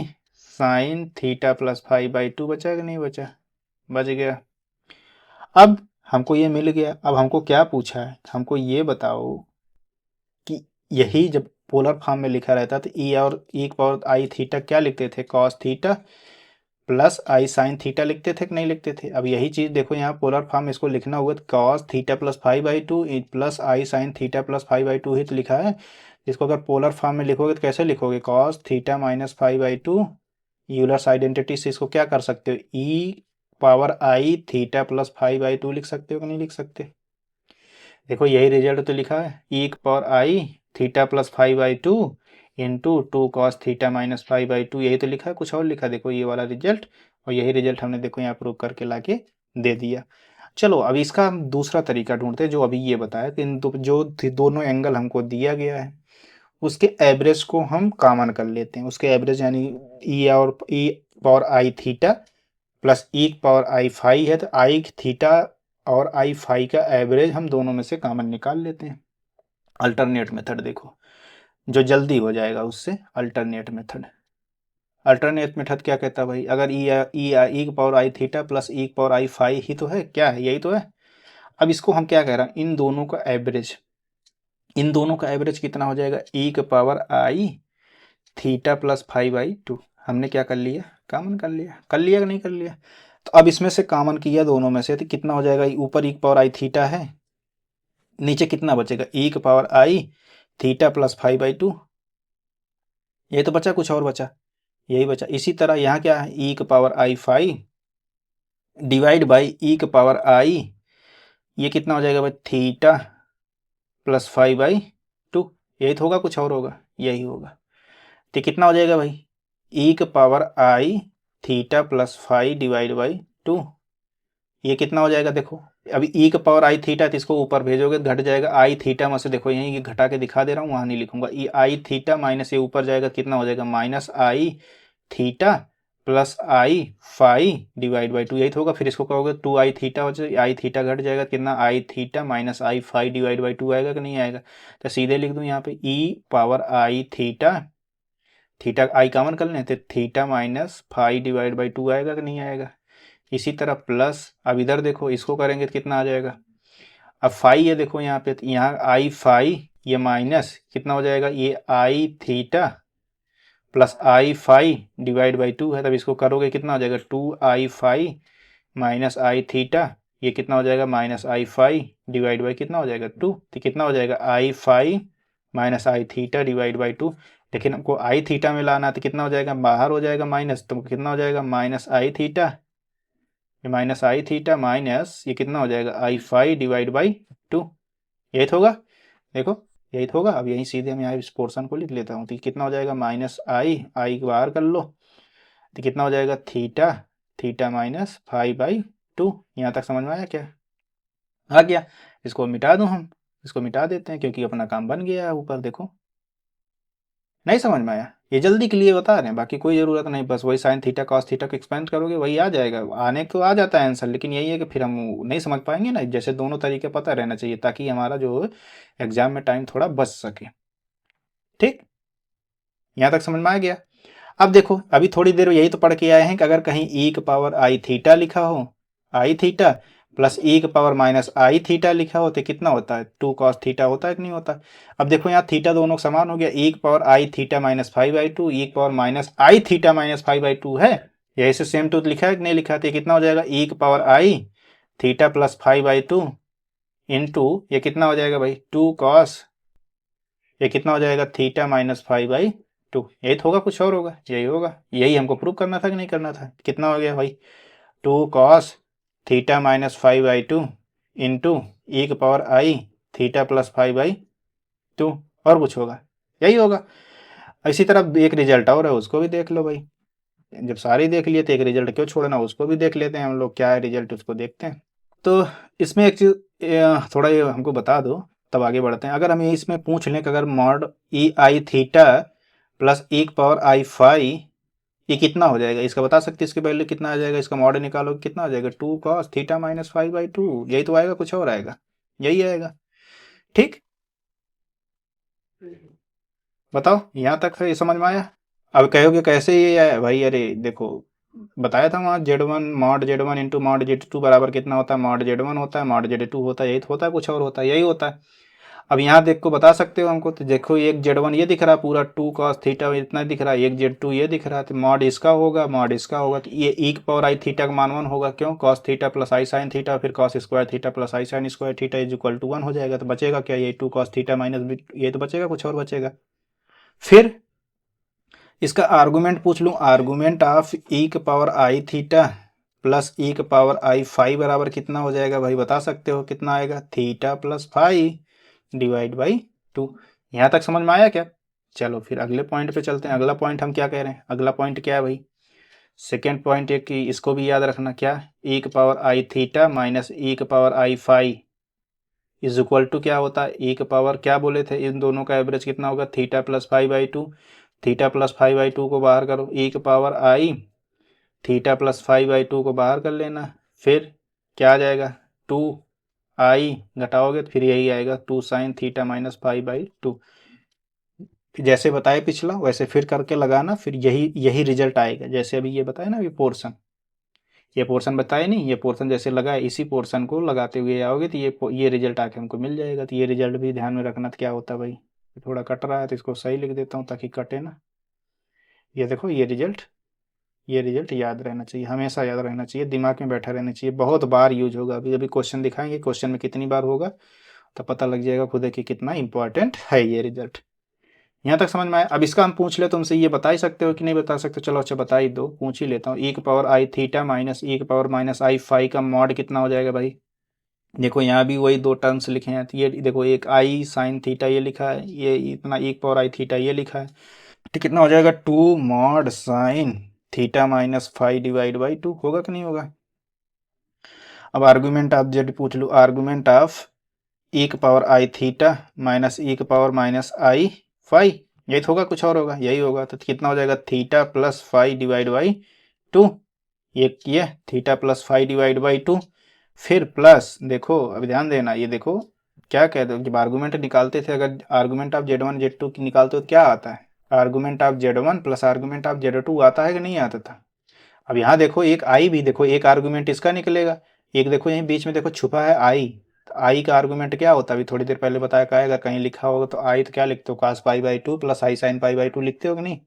sine theta plus five by to. बचा कि नहीं बचा? बच गया। अब हमको ये मिल गया। अब हमको क्या पूछा है? हमको ये बताओ कि यही जब पोलर फॉर्म में लिखा रहता तो ई और ई पावर आई थीटा क्या लिखते थे? कॉस थीटा प्लस आई साइन थीटा लिखते थे कि नहीं लिखते थे? अब यही चीज़ देखो यहाँ पोलर फॉर्म में इसको लिखना होगा तो cos theta plus five by two plus I sine theta plus five by two ही तो लिखा है। इसको अगर पोलर फॉर्म में लिखोगे तो कैसे लिखोगे? Cos theta minus five by two. Euler's identity से इसको क्या कर सकते हो? E power I theta plus five by two लिख सकते हो कि नहीं लिख सकते? देखो यही रिजल्ट तो लिखा है, E power I theta plus five by two into two cos theta minus five by two. यही तो लिखा है, कुछ और लिखा? देखो ये वाला रिजल्ट, और यही रिजल्ट हमने देखो यहाँ प्रूव करके लाके दे दिया। चलो अब इसका हम दूसरा तरीका ढूंढते हैं जो अभी ये बताया कि इन जो दोनों एंगल हमको दिया गया है उसके एवरेज को हम कॉमन कर लेते हैं। उसके एवरेज यानी ई और ई power I theta plus E power i phi है तो आई थीटा और आई फाई का एवरेज हम दोनों में से कॉमन निकाल लेते हैं। अल्टरनेट मेथड देखो जो जल्दी हो जाएगा उससे। अल्टरनेट मेथड, अल्टरनेट मेथड क्या कहता है भाई? अगर ई power I theta plus E power i phi ही तो है, क्या है? यही तो है। अब इसको हम क्या कह रहे हैं? इन दोनों का एवरेज, इन दोनों का एवरेज कितना हो जाएगा? ई के power I theta plus five by to. हमने क्या कर लिया? कॉमन कर लिया। कर लिया कि नहीं कर लिया? तो अब इसमें से कॉमन किया दोनों में से तो कितना हो जाएगा? ऊपर ई पावर आई थीटा है, नीचे कितना बचेगा? ई के power I theta plus five by to. ये तो बचा, कुछ और बचा? यही बचा। इसी तरह यहाँ क्या है? ई के power I five divide by E के पावर आई, ये कितना हो जाएगा भाई? Theta plus five by two. यही तो होगा, कुछ और होगा? यही होगा। तो कितना हो जाएगा भाई? ई के power I theta plus five divide by to. ये कितना हो जाएगा? देखो अभी ई का पावर आई थीटा तो इसको ऊपर भेजोगे घट जाएगा। आई थीटा में से देखो यहीं ये घटा के दिखा दे रहा हूँ, वहाँ नहीं लिखूंगा। ई आई थीटा माइनस ये ऊपर जाएगा, कितना हो जाएगा? Minus I theta plus I phi divide by two. यही तो होगा। फिर इसको कहोगे टू आई थीटा हो जाए, आई थीटा घट जाएगा, कितना? I theta minus I phi divide by two आएगा कि नहीं आएगा? तो सीधे लिख दूँ यहाँ पे e power I theta, theta i common कर लें तो theta minus phi divide by two आएगा कि नहीं आएगा? इसी तरह प्लस, अब इधर देखो इसको करेंगे तो कितना आ जाएगा? अब फाई ये देखो यहाँ पे, यहाँ आई फाई ये माइनस कितना हो जाएगा? ये I theta plus I phi divide by two है, तब इसको करोगे कितना हो जाएगा? Two I phi minus I theta, ये कितना हो जाएगा? Minus I phi divide by कितना हो जाएगा? टू। तो कितना हो जाएगा? I phi minus I theta divide by two. लेकिन हमको आई थीटा में लाना तो कितना हो जाएगा? बाहर हो जाएगा माइनस, तो कितना हो जाएगा? माइनस आई थीटा, ये माइनस आई थीटा माइनस ये कितना हो जाएगा? I phi divide by two. यही तो होगा। देखो यही तो होगा। अब यहीं सीधे हम यहाँ इस पोर्शन को लिख लेता हूँ। तो कितना हो जाएगा? माइनस आई, आई बाहर कर लो तो कितना हो जाएगा? Theta, theta minus five by two. यहाँ तक समझ में आया क्या? आ गया। इसको मिटा दूँ हम, इसको मिटा देते हैं क्योंकि अपना काम बन गया है। ऊपर देखो, नहीं समझ में आया? ये जल्दी के लिए बता रहे हैं, बाकी कोई ज़रूरत नहीं। बस वही साइन थीटा कॉस थीटा को एक्सपेंड करोगे वही आ जाएगा। आने को आ जाता है आंसर, लेकिन यही है कि फिर हम नहीं समझ पाएंगे ना। जैसे दोनों तरीके पता रहना चाहिए ताकि हमारा जो एग्जाम में टाइम थोड़ा बच सके। ठीक, यहाँ तक समझ में आ गया? अब देखो अभी थोड़ी देर यही तो पढ़ के आए हैं कि अगर कहीं ई की पावर आई थीटा लिखा हो, आई थीटा प्लस ई के पावर माइनस आई थीटा लिखा होता है, कितना होता है 2 कॉस थीटा होता है कि नहीं होता। अब देखो यहाँ थीटा दोनों समान हो गया, ई के पावर आई थीटा माइनस 5/2, ई के पावर माइनस आई थीटा माइनस 5/2 है, यही से सेम टू लिखा है कि नहीं लिखा है, तो कितना हो जाएगा ई के पावर आई थीटा प्लस 5/2 इंटू ये कितना हो जाएगा भाई 2 कॉस, ये कितना हो जाएगा थीटा माइनस 5/2, यही तो होगा, कुछ और होगा, यही होगा, यही हमको प्रूव करना था कि नहीं करना था। कितना हो गया भाई 2 कॉस थीटा माइनस 5/2 इंटू ई के पावर आई थीटा प्लस 5/2, और कुछ होगा, यही होगा। इसी तरह एक रिजल्ट और है, उसको भी देख लो भाई, जब सारे देख लिए तो एक रिजल्ट क्यों छोड़ना, उसको भी देख लेते हैं हम लोग, क्या है रिजल्ट उसको देखते हैं। तो इसमें एक चीज़ थोड़ा ये हमको बता दो, तब आगे बढ़ते हैं। अगर हम इसमें पूछ लें कि अगर मॉड ई आई थीटा प्लस ई की पावर आई फाई ये कितना हो जाएगा, इसका बता सकते हैं, इसकी वैल्यू कितना आ जाएगा, इसका मॉड निकालो कितना आ जाएगा 2 कॉस थीटा माइनस 5/2, यही तो आएगा, कुछ और आएगा, यही आएगा। ठीक, बताओ यहाँ तक है, ये समझ में आया। अब कहोगे कैसे ये आया भाई, अरे देखो बताया था वहाँ Z1 mod Z1 into mod Z2 बराबर कितना होता है, मॉड Z1 होता है मॉड Z2 होता है, यही तो होता है, कुछ और होता है, यही होता है। अब यहाँ देखो बता सकते हो हमको, तो देखो एक Z1 ये दिख रहा है पूरा 2 cos थीटा इतना दिख रहा है, एक Z2 ये दिख रहा है, तो मॉड इसका होगा मॉड इसका होगा, तो ये ई की पावर आई थीटा का मान 1 होगा, क्यों cos थीटा प्लस आई साइन थीटा फिर cos square theta plus I sine square theta is equal to 1 हो जाएगा। तो बचेगा क्या, ये 2 cos थीटा माइनस ये तो बचेगा, कुछ और बचेगा। फिर इसका आर्गूमेंट पूछ लूँ, आर्गूमेंट ऑफ ई के पावर आई थीटा प्लस ई के पावर आई फाई बराबर कितना हो जाएगा भाई, बता सकते हो कितना आएगा, theta plus phi divide by 2। यहाँ तक समझ में आया क्या। चलो फिर अगले पॉइंट पे चलते हैं। अगला पॉइंट हम क्या कह रहे हैं, अगला पॉइंट क्या है भाई, सेकेंड पॉइंट है कि इसको भी याद रखना, क्या ई के पावर आई थीटा माइनस ई के power i phi is equal to क्या होता है, ई के पावर क्या बोले थे, इन दोनों का एवरेज कितना होगा थीटा प्लस 5/2, थीटा प्लस 5/2 को बाहर करो, ई के पावर आई थीटा प्लस 5/2 को बाहर कर लेना, फिर क्या आ जाएगा 2 आई घटाओगे तो फिर यही आएगा 2 साइन थीटा माइनस 5/2। जैसे बताया पिछला वैसे फिर करके लगाना, फिर यही यही रिजल्ट आएगा, जैसे अभी ये बताया ना, ये पोर्शन बताया नहीं, ये पोर्शन जैसे लगाए इसी पोर्शन को लगाते हुए आओगे तो ये रिजल्ट आके हमको मिल जाएगा। तो ये रिजल्ट भी ध्यान में रखना, तो क्या होता है भाई, थोड़ा कट रहा है तो इसको सही लिख देता हूँ ताकि कटे ना। ये देखो ये रिजल्ट याद रहना चाहिए, हमेशा याद रहना चाहिए, दिमाग में बैठा रहना चाहिए, बहुत बार यूज होगा। अभी अभी क्वेश्चन दिखाएंगे, क्वेश्चन में कितनी बार होगा तो पता लग जाएगा खुद कि कितना इंपॉर्टेंट है ये रिजल्ट। यहाँ तक समझ में आया। अब इसका हम पूछ ले तुमसे, ये बता ही सकते हो कि नहीं बता सकते, चलो अच्छा बता ही दो, पूछ ही लेता हूँ। ई के पावर आई थीटा माइनस ई के पावर माइनस आई फाई का मॉड कितना हो जाएगा भाई। देखो यहाँ भी वही दो टर्म्स लिखे हैं, तो ये देखो एक आई साइन थीटा ये लिखा है, ये इतना ई के पावर आई थीटा ये लिखा है, तो कितना हो जाएगा 2 mod sine theta minus phi divide by 2 होगा कि नहीं होगा। अब आर्गूमेंट ऑफ जेड पूछ लो, आर्गूमेंट ऑफ ई के पावर आई थीटा माइनस ई के पावर माइनस आई फाई, यही तो होगा, कुछ और होगा, यही होगा। तो कितना हो जाएगा theta plus phi divide by 2, ये theta plus phi divide by 2, फिर प्लस देखो अब ध्यान देना, ये देखो क्या कहते हो, जब आर्गूमेंट निकालते थे, अगर आर्गूमेंट ऑफ Z1 Z2 की निकालते हो तो क्या आता है, argument of Z1 plus argument of Z2 आता है कि नहीं आता था। अब यहाँ देखो एक आई भी देखो, एक आर्गूमेंट इसका निकलेगा, एक देखो यहीं बीच में देखो छुपा है आई, तो आई का आर्गूमेंट क्या होता है, अभी थोड़ी देर पहले बताया क्या आएगा, कहीं लिखा होगा तो आई तो क्या लिखते हो कास पाई/2 प्लस आई साइन पाई/2 लिखते हो कि नहीं।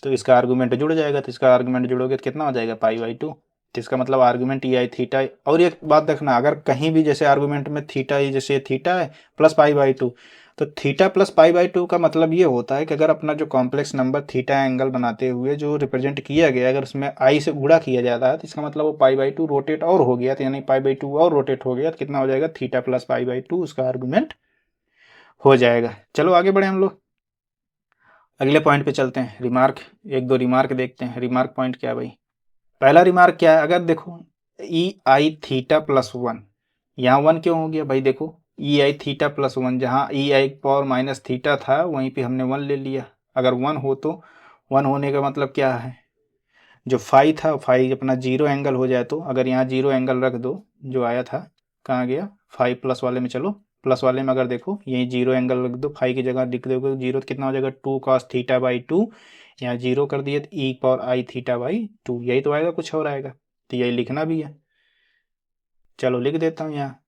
तो इसका आर्गूमेंट जुड़ जाएगा, तो इसका आर्गूमेंट जुड़ोगे तो कितना हो जाएगा पाई/2, तो इसका मतलब आर्गूमेंट ई आई थीटा। और एक बात देखना, अगर कहीं भी जैसे आर्गूमेंट में थीटा जैसे थीटा है प्लस पाई/2, तो थीटा प्लस पाई/2 का मतलब ये होता है कि अगर अपना जो कॉम्प्लेक्स नंबर थीटा एंगल बनाते हुए जो रिप्रेजेंट किया गया अगर उसमें आई से गुणा किया जाता है तो इसका मतलब वो पाई/2 रोटेट और हो गया, तो यानी पाई/2 और रोटेट हो गया, तो कितना हो जाएगा थीटा प्लस पाई/2 उसका आर्गूमेंट हो जाएगा। चलो आगे बढ़े हम लोग, अगले पॉइंट पे चलते हैं। रिमार्क, एक दो रिमार्क देखते हैं। रिमार्क पॉइंट क्या है भाई, पहला रिमार्क क्या है, अगर देखो ई आई थीटा प्लस 1, यहाँ 1 क्यों हो गया भाई, देखो ई आई थीटा प्लस 1, जहाँ ई आई पावर माइनस थीटा था वहीं पे हमने 1 ले लिया। अगर 1 हो तो 1 होने का मतलब क्या है, जो फाई था फाई अपना जीरो एंगल हो जाए, तो अगर यहाँ जीरो एंगल रख दो, जो आया था कहाँ गया फाई प्लस वाले में, चलो प्लस वाले में अगर देखो यही जीरो एंगल रख दो, फाई की जगह लिख दोगे जीरो, तो कितना हो जाएगा 2 cos थीटा बाई 2, यहाँ जीरो कर दिए तो ई पावर आई थीटा बाई 2, यही तो आएगा, कुछ और आएगा, तो यही लिखना भी है। चलो लिख देता हूँ यहाँ,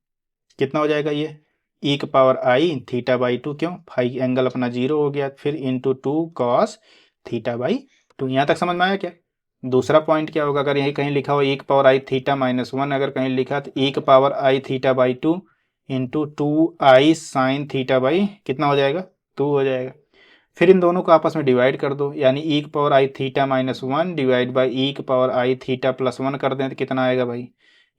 कितना हो जाएगा ये ई की power I theta by two, क्यों फाई एंगल अपना 0 हो गया, फिर इंटू 2 कॉस थीटा बाई 2। यहाँ तक समझ में आया क्या? दूसरा पॉइंट क्या होगा, अगर यही कहीं लिखा हो ई की पावर आई थीटा माइनस 1, अगर कहीं लिखा तो ई की power I theta by 2 into 2 I sine theta by कितना हो जाएगा 2 हो जाएगा। फिर इन दोनों को आपस में डिवाइड कर दो, यानी ई की power I theta minus 1 divide by E की पावर आई थीटा प्लस 1 कर दें तो कितना आएगा भाई,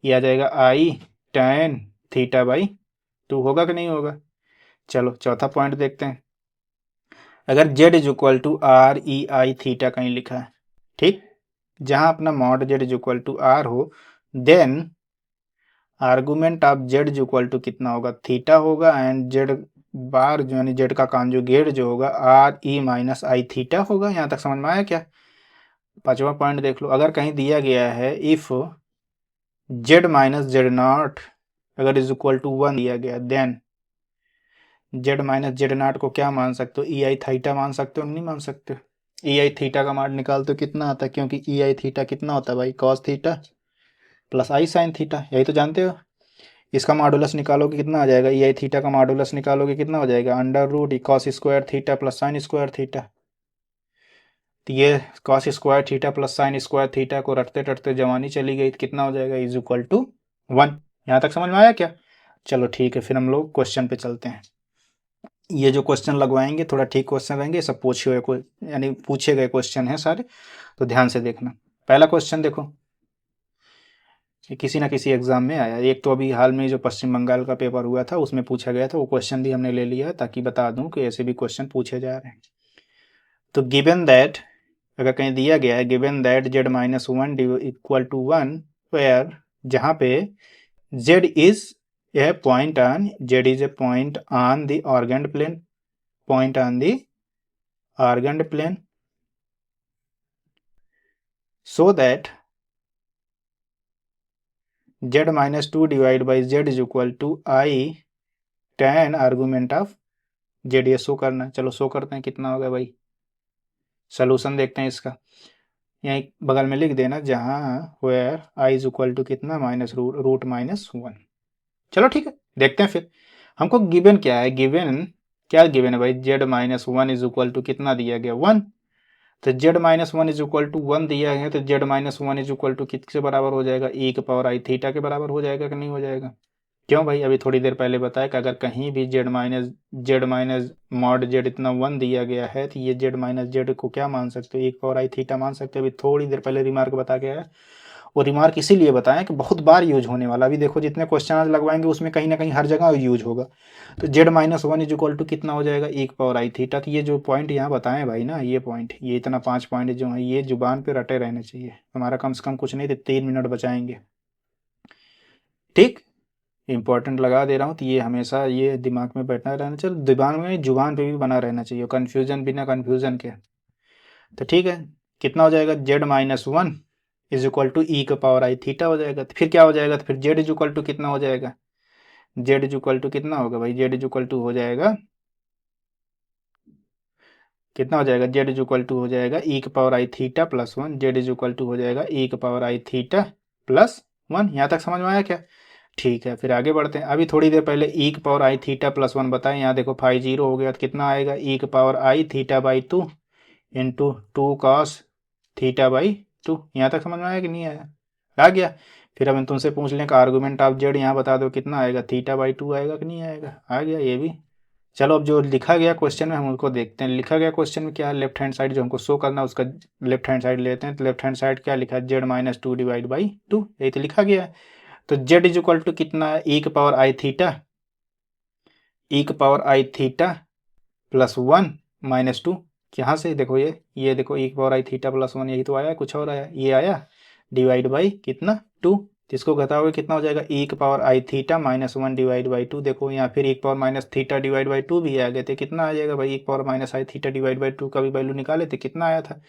ये आ जाएगा आई टेन थीटा बाई 2। होगा कि नहीं होगा? चलो चौथा पॉइंट देखते हैं। अगर z is equal to R E I theta कहीं लिखा है, ठीक, जहां अपना mod z is equal to R हो, then argument of z is equal to कितना होगा थीटा होगा, एंड z बार जो यानी z का कॉन्जुगेट जो होगा आर ई माइनस आई थीटा होगा। यहाँ तक समझ में आया क्या? पांचवा पॉइंट देख लो, अगर कहीं दिया गया है if z minus z not अगर इज इक्वल टू 1 दिया गया, then z minus z not को क्या मान सकते हो, ई आई थीटा मान सकते हो, नहीं मान सकते? ई आई थीटा का मान निकालते हो कितना आता है, क्योंकि ई आई थीटा कितना होता है भाई कॉस थीटा प्लस आई साइन थीटा, यही तो जानते हो। इसका मॉडुलस निकालोगे कितना आ जाएगा, ई आई थीटा का मॉडुलस निकालोगे कितना हो जाएगा under root cos square theta plus sine square theta. तो ये cos square theta plus sine square theta को रटते रटते जवानी चली गई तो कितना हो जाएगा इज इक्वल टू 1। यहाँ तक समझ में आया क्या? चलो ठीक है, फिर हम लोग क्वेश्चन पे चलते हैं। ये जो क्वेश्चन लगवाएंगे थोड़ा ठीक क्वेश्चन रहेंगे, सब पूछे हुए यानी पूछे गए क्वेश्चन हैं सारे, तो ध्यान से देखना। पहला क्वेश्चन देखो, ये किसी ना किसी एग्जाम में आया, एक तो अभी हाल में जो पश्चिम बंगाल का पेपर हुआ था उसमें पूछा गया था, वो क्वेश्चन भी हमने ले लिया है ताकि बता दूं कि ऐसे भी क्वेश्चन पूछे जा रहे हैं। तो गिवन दैट, अगर कहीं दिया गया है given that Z minus 1 equal to 1, where जहाँ पे Z is a point on Z is a point on the Argand plane, point on the argand plane, so that z minus 2 divided by z is equal to I tan argument of z। ये शो करना है, चलो शो करते हैं कितना होगा भाई। सोल्यूशन देखते हैं इसका, यहीं बगल में लिख देना जहां where i is equal to कितना माइनस रूट माइनस 1। चलो ठीक है, देखते हैं फिर हमको गिवन क्या है, गिवन क्या गिवन है भाई, z minus 1 is equal to कितना दिया गया 1, तो z minus 1 is equal to 1 दिया है, तो z minus 1 is equal to किसके बराबर हो जाएगा, ई के पावर आई थीटा के बराबर हो जाएगा कि नहीं हो जाएगा? क्यों भाई, अभी थोड़ी देर पहले बताया कि अगर कहीं भी जेड माइनस मॉड जेड इतना 1 दिया गया है तो ये जेड माइनस जेड को क्या मान सकते हो, ई के पावर आई थीटा मान सकते हो। अभी थोड़ी देर पहले रिमार्क बता के आया, वो रिमार्क इसीलिए बताएं कि बहुत बार यूज होने वाला, अभी देखो जितने क्वेश्चन आज लगवाएंगे उसमें कहीं ना कहीं हर जगह यूज होगा। तो z minus 1 is equal to कितना हो जाएगा ई की पावर आई थीटा। तो ये जो पॉइंट यहाँ बताएं भाई ना, ये पॉइंट, ये इतना 5 पॉइंट जो है ये जुबान पे रटे रहने चाहिए, हमारा कम से कम कुछ नहीं तो 3 मिनट बचाएंगे, ठीक। इंपॉर्टेंट लगा दे रहा हूँ, तो ये हमेशा ये दिमाग में बैठना रहना चाहिए, दिमाग में जुबान पे भी बना रहना चाहिए, कन्फ्यूजन बिना कन्फ्यूजन के। तो ठीक है, कितना हो जाएगा Z minus 1 is equal to E का पावर आई थीटा हो जाएगा। तो फिर क्या हो जाएगा, तो फिर जेड इज इक्वल टू कितना हो जाएगा, जेड इज इक्वल टू कितना होगा भाई, जेड इज इक्वल टू हो जाएगा कितना हो जाएगा, जेड इज इक्वल टू हो जाएगा ई का power I theta plus 1, z is equal to हो जाएगा ई का पावर आई थीटा प्लस 1। यहाँ तक समझ में आया क्या? ठीक है, फिर आगे बढ़ते हैं। अभी थोड़ी देर पहले ई का पावर आई थीटा प्लस 1 बताएं, यहाँ देखो 5 हो गया तो कितना आएगा, ई का power I theta by 2 into 2 cos theta by 2। यहाँ तक समझ में आया कि नहीं आया? आ गया। फिर अब हम तुमसे पूछ लें कि आर्गूमेंट ऑफ जेड यहाँ बता दो कितना आएगा, थीटा बाई 2 आएगा कि नहीं आएगा? आ गया ये भी। चलो अब जो लिखा गया क्वेश्चन में हम उसको देखते हैं, लिखा गया क्वेश्चन में क्या है, लेफ्ट हैंड साइड जो हमको शो करना है उसका लेफ्ट हैंड साइड लेते हैं। तो लेफ्ट हैंड साइड क्या लिखा है, जेड माइनस 2 डिवाइड बाई 2, यही तो लिखा गया है। तो जेड इज इक्वल टू कितना है, ई के पावर आई थीटा, ई के पावर आई थीटा प्लस 1 माइनस 2, यहाँ से देखो ये देखो ई के पावर आई थीटा प्लस 1, यही तो आया, कुछ और आया, ये आया डिवाइड बाई कितना 2, जिसको घटाओगे कितना हो जाएगा, ई के power I theta minus 1 divide by 2। देखो यहाँ फिर ई के power minus theta divide by 2 भी आ गए थे, कितना आ जाएगा भाई, ई के power minus I theta divide by 2 का भी वैल्यू निकाले थे, कितना आया था?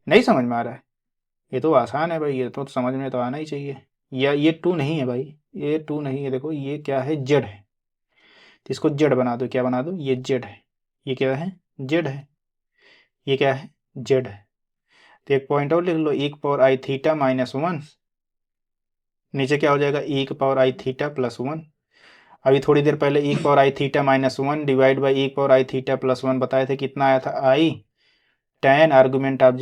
नहीं समझ में आ रहा है? ये तो आसान है भाई, ये तो समझ में तो आना ही चाहिए। या ये 2 नहीं है भाई, ये 2 नहीं है, देखो ये क्या है, जेड है, तो इसको जेड बना दो, क्या बना दो, ये जेड है, ये क्या है, जेड है, ये क्या है, जेड है। तो एक पॉइंट और लिख लो, ई के पावर आई थीटा माइनस 1 नीचे क्या हो जाएगा ई की पावर आई थीटा प्लस 1। अभी थोड़ी देर पहले ई की power I theta minus 1 divide by E की पावर आई थीटा प्लस 1 बताए थे, कितना आया था i tan argument of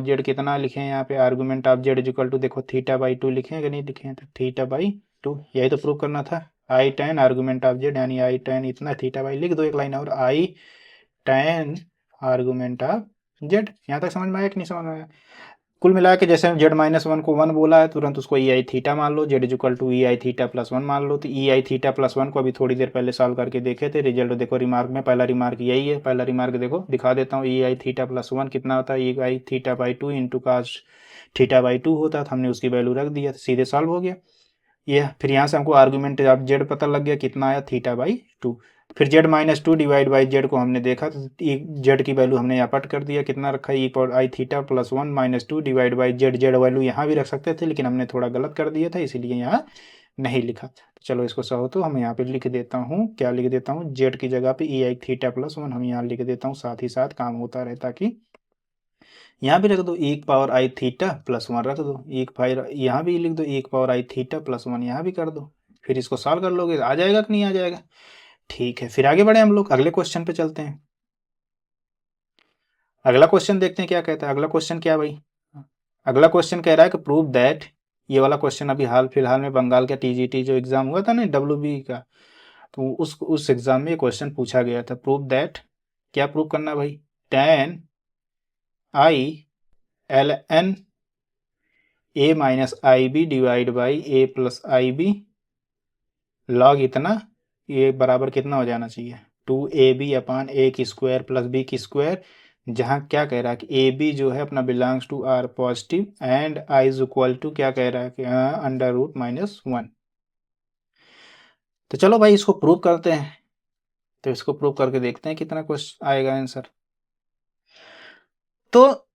z कितना लिखे हैं यहाँ पे, argument of z equal to देखो थीटा बाई 2 लिखे हैं कि नहीं लिखे हैं, तो थीटा बाई 2 यही तो प्रूव करना था। I tan argument of Z यानी आई tan इतना थीटा बाई, लिख दो एक लाइन और, आई tan आर्गुमेंट ऑफ जेड। यहाँ तक समझ में आया कि नहीं समझ में आया? कुल मिला के जैसे जेड माइनस 1 को 1 बोला है, तुरंत उसको ई आई थीटा मान लो, Z equal to E I theta plus 1 मान लो। तो ई आई थीटा प्लस 1 को अभी थोड़ी देर पहले सॉल्व करके देखे थे, रिजल्ट देखो रिमार्क में, पहला रिमार्क यही है। पहला रिमार्क देखो दिखा देता हूँ, ई आई थीटा प्लस 1 कितना होता है, E I theta by 2 into cos theta by 2 होता है, तो हमने उसकी वैल्यू रख दिया, सीधे सॉल्व हो गया ये। फिर यहाँ से हमको आर्गूमेंट ऑफ जेड पता लग गया, कितना आया थीटा बाई 2। फिर Z minus 2 divide by Z को हमने देखा, तो जेड की वैल्यू हमने यहाँ पट कर दिया, कितना रखा है, E power I theta plus 1 minus 2 divide by Z. Z value यहाँ भी रख सकते थे, लेकिन हमने थोड़ा गलत कर दिया था, इसीलिए यहाँ नहीं लिखा। चलो इसको सहो तो हम यहाँ पे लिख देता हूँ, क्या लिख देता हूँ, जेड की जगह पे ई आई थीटा प्लस 1 हम यहाँ लिख देता हूँ, साथ ही साथ काम होता रहे, ताकि यहाँ भी रख दो ई पावर आई थीटा प्लस 1 रख दो, एक पावर यहाँ भी लिख दो, एक पावर आई थीटा प्लस 1 यहाँ भी कर दो। फिर इसको सॉल्व कर लोगे, आ जाएगा कि नहीं आ जाएगा? ठीक है, फिर आगे बढ़े हम लोग, अगले क्वेश्चन पे चलते हैं। अगला क्वेश्चन देखते हैं क्या कहता है। अगला क्वेश्चन क्या भाई, अगला क्वेश्चन कह रहा है कि प्रूव दैट, ये वाला क्वेश्चन अभी हाल फिलहाल में बंगाल का टीजीटी जो एग्जाम हुआ था ना डब्ल्यूबी का, तो उस एग्जाम में ये क्वेश्चन पूछा गया था। प्रूव दैट, क्या प्रूव करना भाई, tan i l n a minus I B divide by A plus I b log इतना, ये बराबर कितना हो जाना चाहिए, 2ab अपान ए की स्क्वायर प्लस बी की स्क्वायर। जहाँ क्या कह रहा है कि ए बी जो है अपना belongs to R positive and I is equal to क्या कह रहा है कि अंडर रूट माइनस 1। तो चलो भाई इसको प्रूव करते हैं, तो इसको प्रूव करके देखते हैं कितना क्वेश्चन आएगा आंसर। तो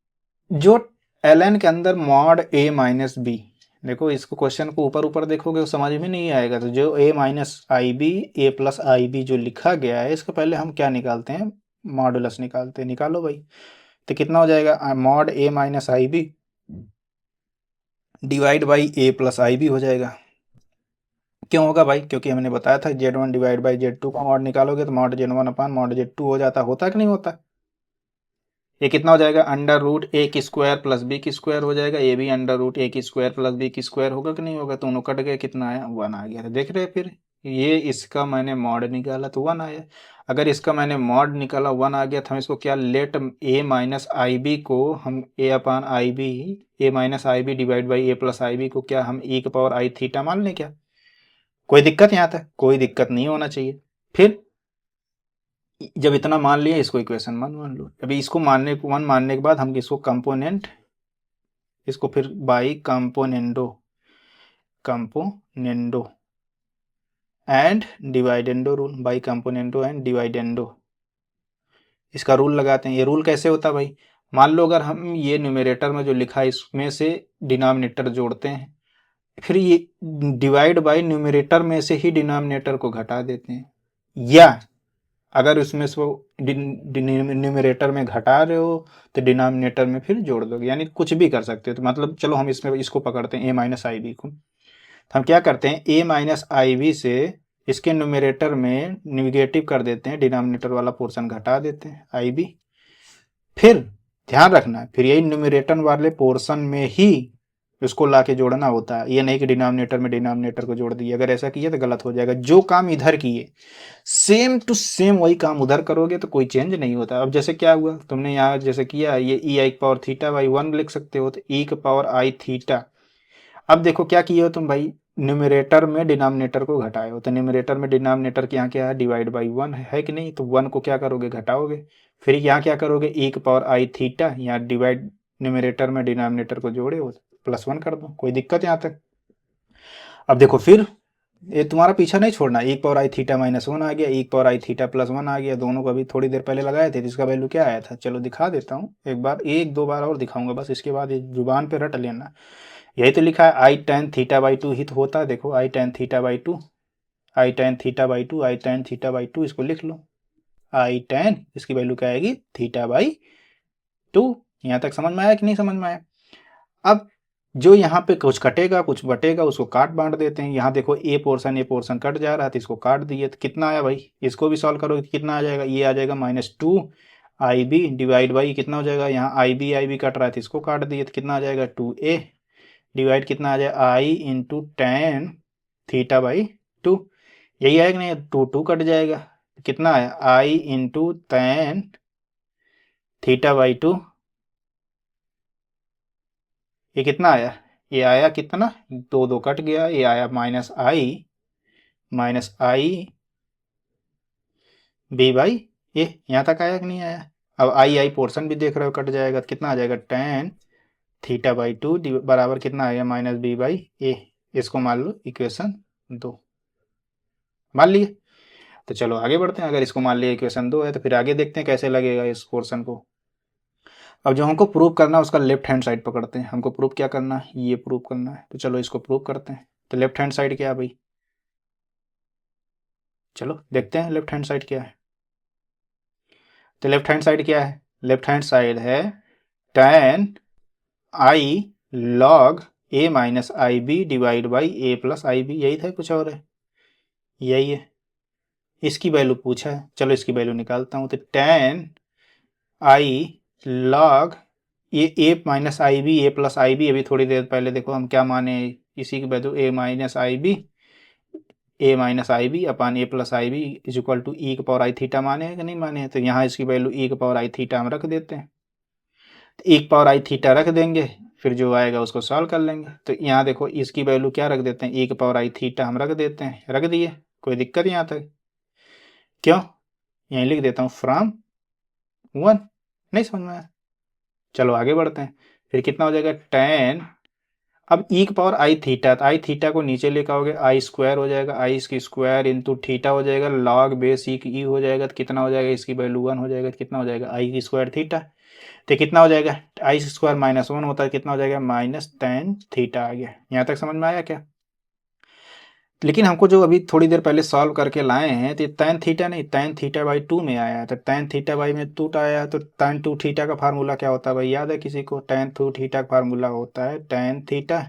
जो एल एन के अंदर मॉड ए माइनस बी, देखो इसको क्वेश्चन को ऊपर ऊपर देखोगे तो समझ में नहीं आएगा। तो जो ए minus I B a plus I B जो लिखा गया है, इसको पहले हम क्या निकालते हैं, मॉडुलस निकालते हैं। निकालो भाई, तो कितना हो जाएगा, mod a minus I B divide by A plus I b हो जाएगा। क्यों होगा भाई, क्योंकि हमने बताया था z one divide by z two का मॉड निकालोगे तो mod z one upon mod z two हो जाता, होता कि नहीं होता। ये कितना हो जाएगा, अंडर रूट ए की स्क्वायर प्लस बी की स्क्वायर हो जाएगा, ये भी अंडर रूट ए की स्क्वायर प्लस बी की स्क्वायर होगा कि नहीं होगा। तो दोनों कट गए, कितना आया, 1 आ गया। तो देख रहे फिर ये इसका मैंने मॉड निकाला तो 1 आया। अगर इसका मैंने मॉड निकाला 1 आ गया, तो हम इसको क्या, let A minus I B को हम A upon I B, A minus I B divide by A plus I B को क्या हम ई की पावर आई थीटा मान लें क्या? कोई दिक्कत यहाँ तक, कोई दिक्कत नहीं होना चाहिए। फिर जब इतना मान लिया, इसको इक्वेशन मान लो। अभी इसको मानने को 1 मानने के बाद हम इसको कंपोनेंट, इसको फिर by componendo and dividendo rule, by componendo and dividendo, इसका रूल लगाते हैं। ये रूल कैसे होता है भाई, मान लो अगर हम ये न्यूमरेटर में जो लिखा है इसमें से डिनोमिनेटर जोड़ते हैं, फिर ये डिवाइड बाई न्यूमरेटर में से ही डिनोमिनेटर को घटा देते हैं, या अगर उसमें से न्यूमरेटर में घटा रहे हो तो डिनोमिनेटर में फिर जोड़ दोगे, यानी कुछ भी कर सकते हो। तो मतलब चलो हम इसमें इसको पकड़ते हैं ए माइनस आई बी को, तो हम क्या करते हैं, ए माइनस आई बी से इसके न्यूमरेटर में निगेटिव कर देते हैं, डिनोमिनेटर वाला पोर्शन घटा देते हैं आई बी। फिर ध्यान रखना, फिर यही न्यूमरेटर वाले पोर्शन में ही इसको लाके जोड़ना होता है, ये नहीं कि डिनोमिनेटर में डिनोमिनेटर को जोड़ दिए। अगर ऐसा किए तो गलत हो जाएगा। जो काम इधर किए सेम टू सेम वही काम उधर करोगे तो कोई चेंज नहीं होता। अब जैसे क्या हुआ, तुमने यहाँ जैसे किया, ये ई आई पावर थीटा बाई 1 लिख सकते हो, तो ई की पावर आई थीटा। अब देखो क्या किए हो तुम भाई, न्यूमरेटर में डिनोमिनेटर को घटाए हो, तो न्यूमरेटर में डिनोमिनेटर के यहाँ क्या है, डिवाइड बाई 1 है कि नहीं, तो 1 को क्या करोगे, घटाओगे। फिर यहाँ क्या करोगे, ई की पावर आई थीटा, यहाँ डिवाइड न्यूमरेटर में डिनोमिनेटर को जोड़े हो प्लस 1 कर दो, कोई दिक्कत यहाँ तक। अब देखो फिर ये तुम्हारा पीछा नहीं छोड़ना, एक पावर आई थीटा माइनस 1 आ गया, एक पावर आई थीटा प्लस 1 आ गया, दोनों को अभी थोड़ी देर पहले लगाए थे, इसका वैल्यू क्या आया था, चलो दिखा देता हूँ एक बार, एक दो बार और दिखाऊंगा बस, इसके बाद जुबान पे रट लेना। यही तो लिखा है आई टेन थीटा बाई 2 ही तो होता है, देखो I tan theta by 2, I tan theta by 2, I tan theta by 2, इसको लिख लो, आई टेन इसकी वैल्यू क्या आएगी, थीटा बाई 2। यहाँ तक समझ में आया कि नहीं समझ में आया? अब जो यहाँ पे कुछ कटेगा कुछ बटेगा उसको काट बांट देते हैं। यहाँ देखो ए पोर्शन कट जा रहा है तो इसको काट दिए, तो कितना आया भाई, इसको भी सॉल्व करोगे तो कितना आ जाएगा, ये आ जाएगा -2 IB डिवाइड बाई कितना हो जाएगा, यहाँ आई बी कट रहा है तो इसको काट दिए तो कितना आ जाएगा 2A डिवाइड कितना आ जाएगा I into ten theta by 2। यही आएगा नहीं, 2 कट जाएगा, कितना आया I into ten theta by 2। ये कितना आया, ये आया कितना, 2 कट गया, ये आया माइनस आई बी बाई ए। यहाँ तक आया कि नहीं आया। अब आई पोर्शन भी देख रहे हो कट जाएगा तो कितना आ जाएगा टेन थीटा बाई 2 बराबर कितना आ गया -B/A। इसको मान लो इक्वेशन 2, मान लिए। तो चलो आगे बढ़ते हैं। अगर इसको मान लिया इक्वेशन 2 है तो फिर आगे देखते हैं कैसे लगेगा इस पोर्शन को। अब जो हमको प्रूव करना है उसका लेफ्ट हैंड साइड पकड़ते हैं। हमको प्रूव क्या करना है, ये प्रूव करना है, तो चलो इसको प्रूव करते हैं। तो लेफ्ट हैंड साइड क्या है भाई, चलो देखते हैं लेफ्ट हैंड साइड क्या है। तो लेफ्ट हैंड साइड क्या है, लेफ्ट हैंड साइड है tan I log A minus I B divide by A plus I b. यही था, कुछ और है, यही है। इसकी वैल्यू पूछा है, चलो इसकी वैल्यू निकालता हूँ। तो tan I log a minus I B a plus I b, अभी थोड़ी देर पहले देखो हम क्या माने, इसी की value A minus I B upon A plus I B is equal to E के पावर आई थीटा माने हैं कि नहीं माने हैं। तो यहाँ इसकी वैल्यू ई के पावर आई थीटा हम रख देते हैं। तो ई के पावर आई थीटा रख देंगे, फिर जो आएगा उसको सॉल्व कर लेंगे। तो यहाँ देखो इसकी वैल्यू क्या रख देते हैं, ई के पावर आई थीटा हम रख देते हैं, रख दिए, कोई दिक्कत यहाँ तक, क्यों, यहीं लिख देता हूँ फ्रॉम 1। नहीं समझ में आया, चलो आगे बढ़ते हैं। फिर कितना हो जाएगा tan, अब ई के पावर आई थीटा, तो आई थीटा को नीचे लेकर आओगे आई स्क्वायर हो जाएगा, आई इसकी स्क्वायर इंटू थीटा हो जाएगा, लॉग बेस ई की ई हो जाएगा, तो कितना हो जाएगा, इसकी वैल्यू 1 हो जाएगा, तो कितना हो जाएगा आई की स्क्वायर थीटा। तो कितना हो जाएगा, आई स्क्वायर -1 होता है, कितना हो जाएगा -tan थीटा आ गया। यहाँ तक समझ में आया क्या। लेकिन हमको जो अभी थोड़ी देर पहले सॉल्व करके लाए हैं तो tan थीटा नहीं, tan थीटा बाई 2 में आया है। तो tan थीटा बाई में 2 आया है, तो tan 2 थीटा का फार्मूला क्या होता है भाई, याद है किसी को, tan 2 थीटा का फार्मूला होता है tan theta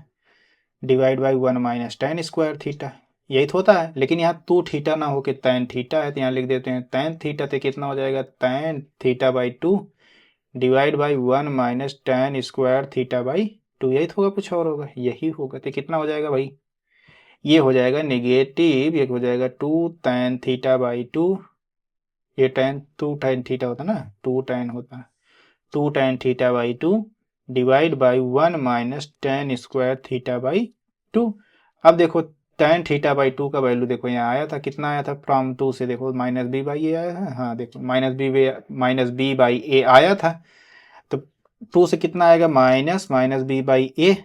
divide by 1 minus tan square theta, यही तो होता है। लेकिन यहाँ 2 थीटा ना होके tan थीटा है, तो यहाँ लिख देते हैं tan थीटा। तो कितना हो जाएगा tan theta by 2 divide by 1 minus tan square theta by 2, यही तो होगा, कुछ और होगा, यही होगा। तो कितना हो जाएगा भाई, ये हो जाएगा नेगेटिव, ये हो जाएगा 2 tan थीटा बाई 2, ये टू tan थीटा होता ना, 2 tan होता है, 2 tan theta by 2 divide by 1 minus tan square theta by 2। अब देखो tan थीटा बाई 2 का वैल्यू देखो यहाँ आया था, कितना आया था, फ्रॉम 2 से देखो -B/A आया है, हाँ देखो -B/A आया था। तो 2 से कितना आएगा, -B/A,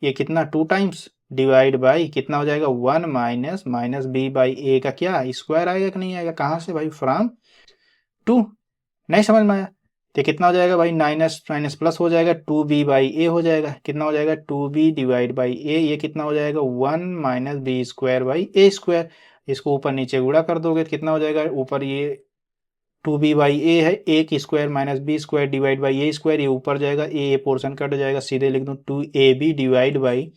ये कितना 2 टाइम्स डिवाइड बाई कितना हो जाएगा 1 माइनस B/A का क्या स्क्वायर आएगा कि नहीं आएगा, कहाँ से भाई, फ्रॉम 2। नहीं समझ में आया। तो कितना हो जाएगा भाई, माइनस माइनस प्लस हो जाएगा, 2B/A हो जाएगा, कितना हो जाएगा 2B डिवाइड बाई ए, ये कितना हो जाएगा 1 minus B square by A square. इसको ऊपर नीचे गुणा कर दोगे तो कितना हो जाएगा, ऊपर ये 2B/A है, ए की square minus B square divide by a square, ये ऊपर जाएगा, ए पोर्शन कट जाएगा, सीधे लिख दूँ 2AB divide by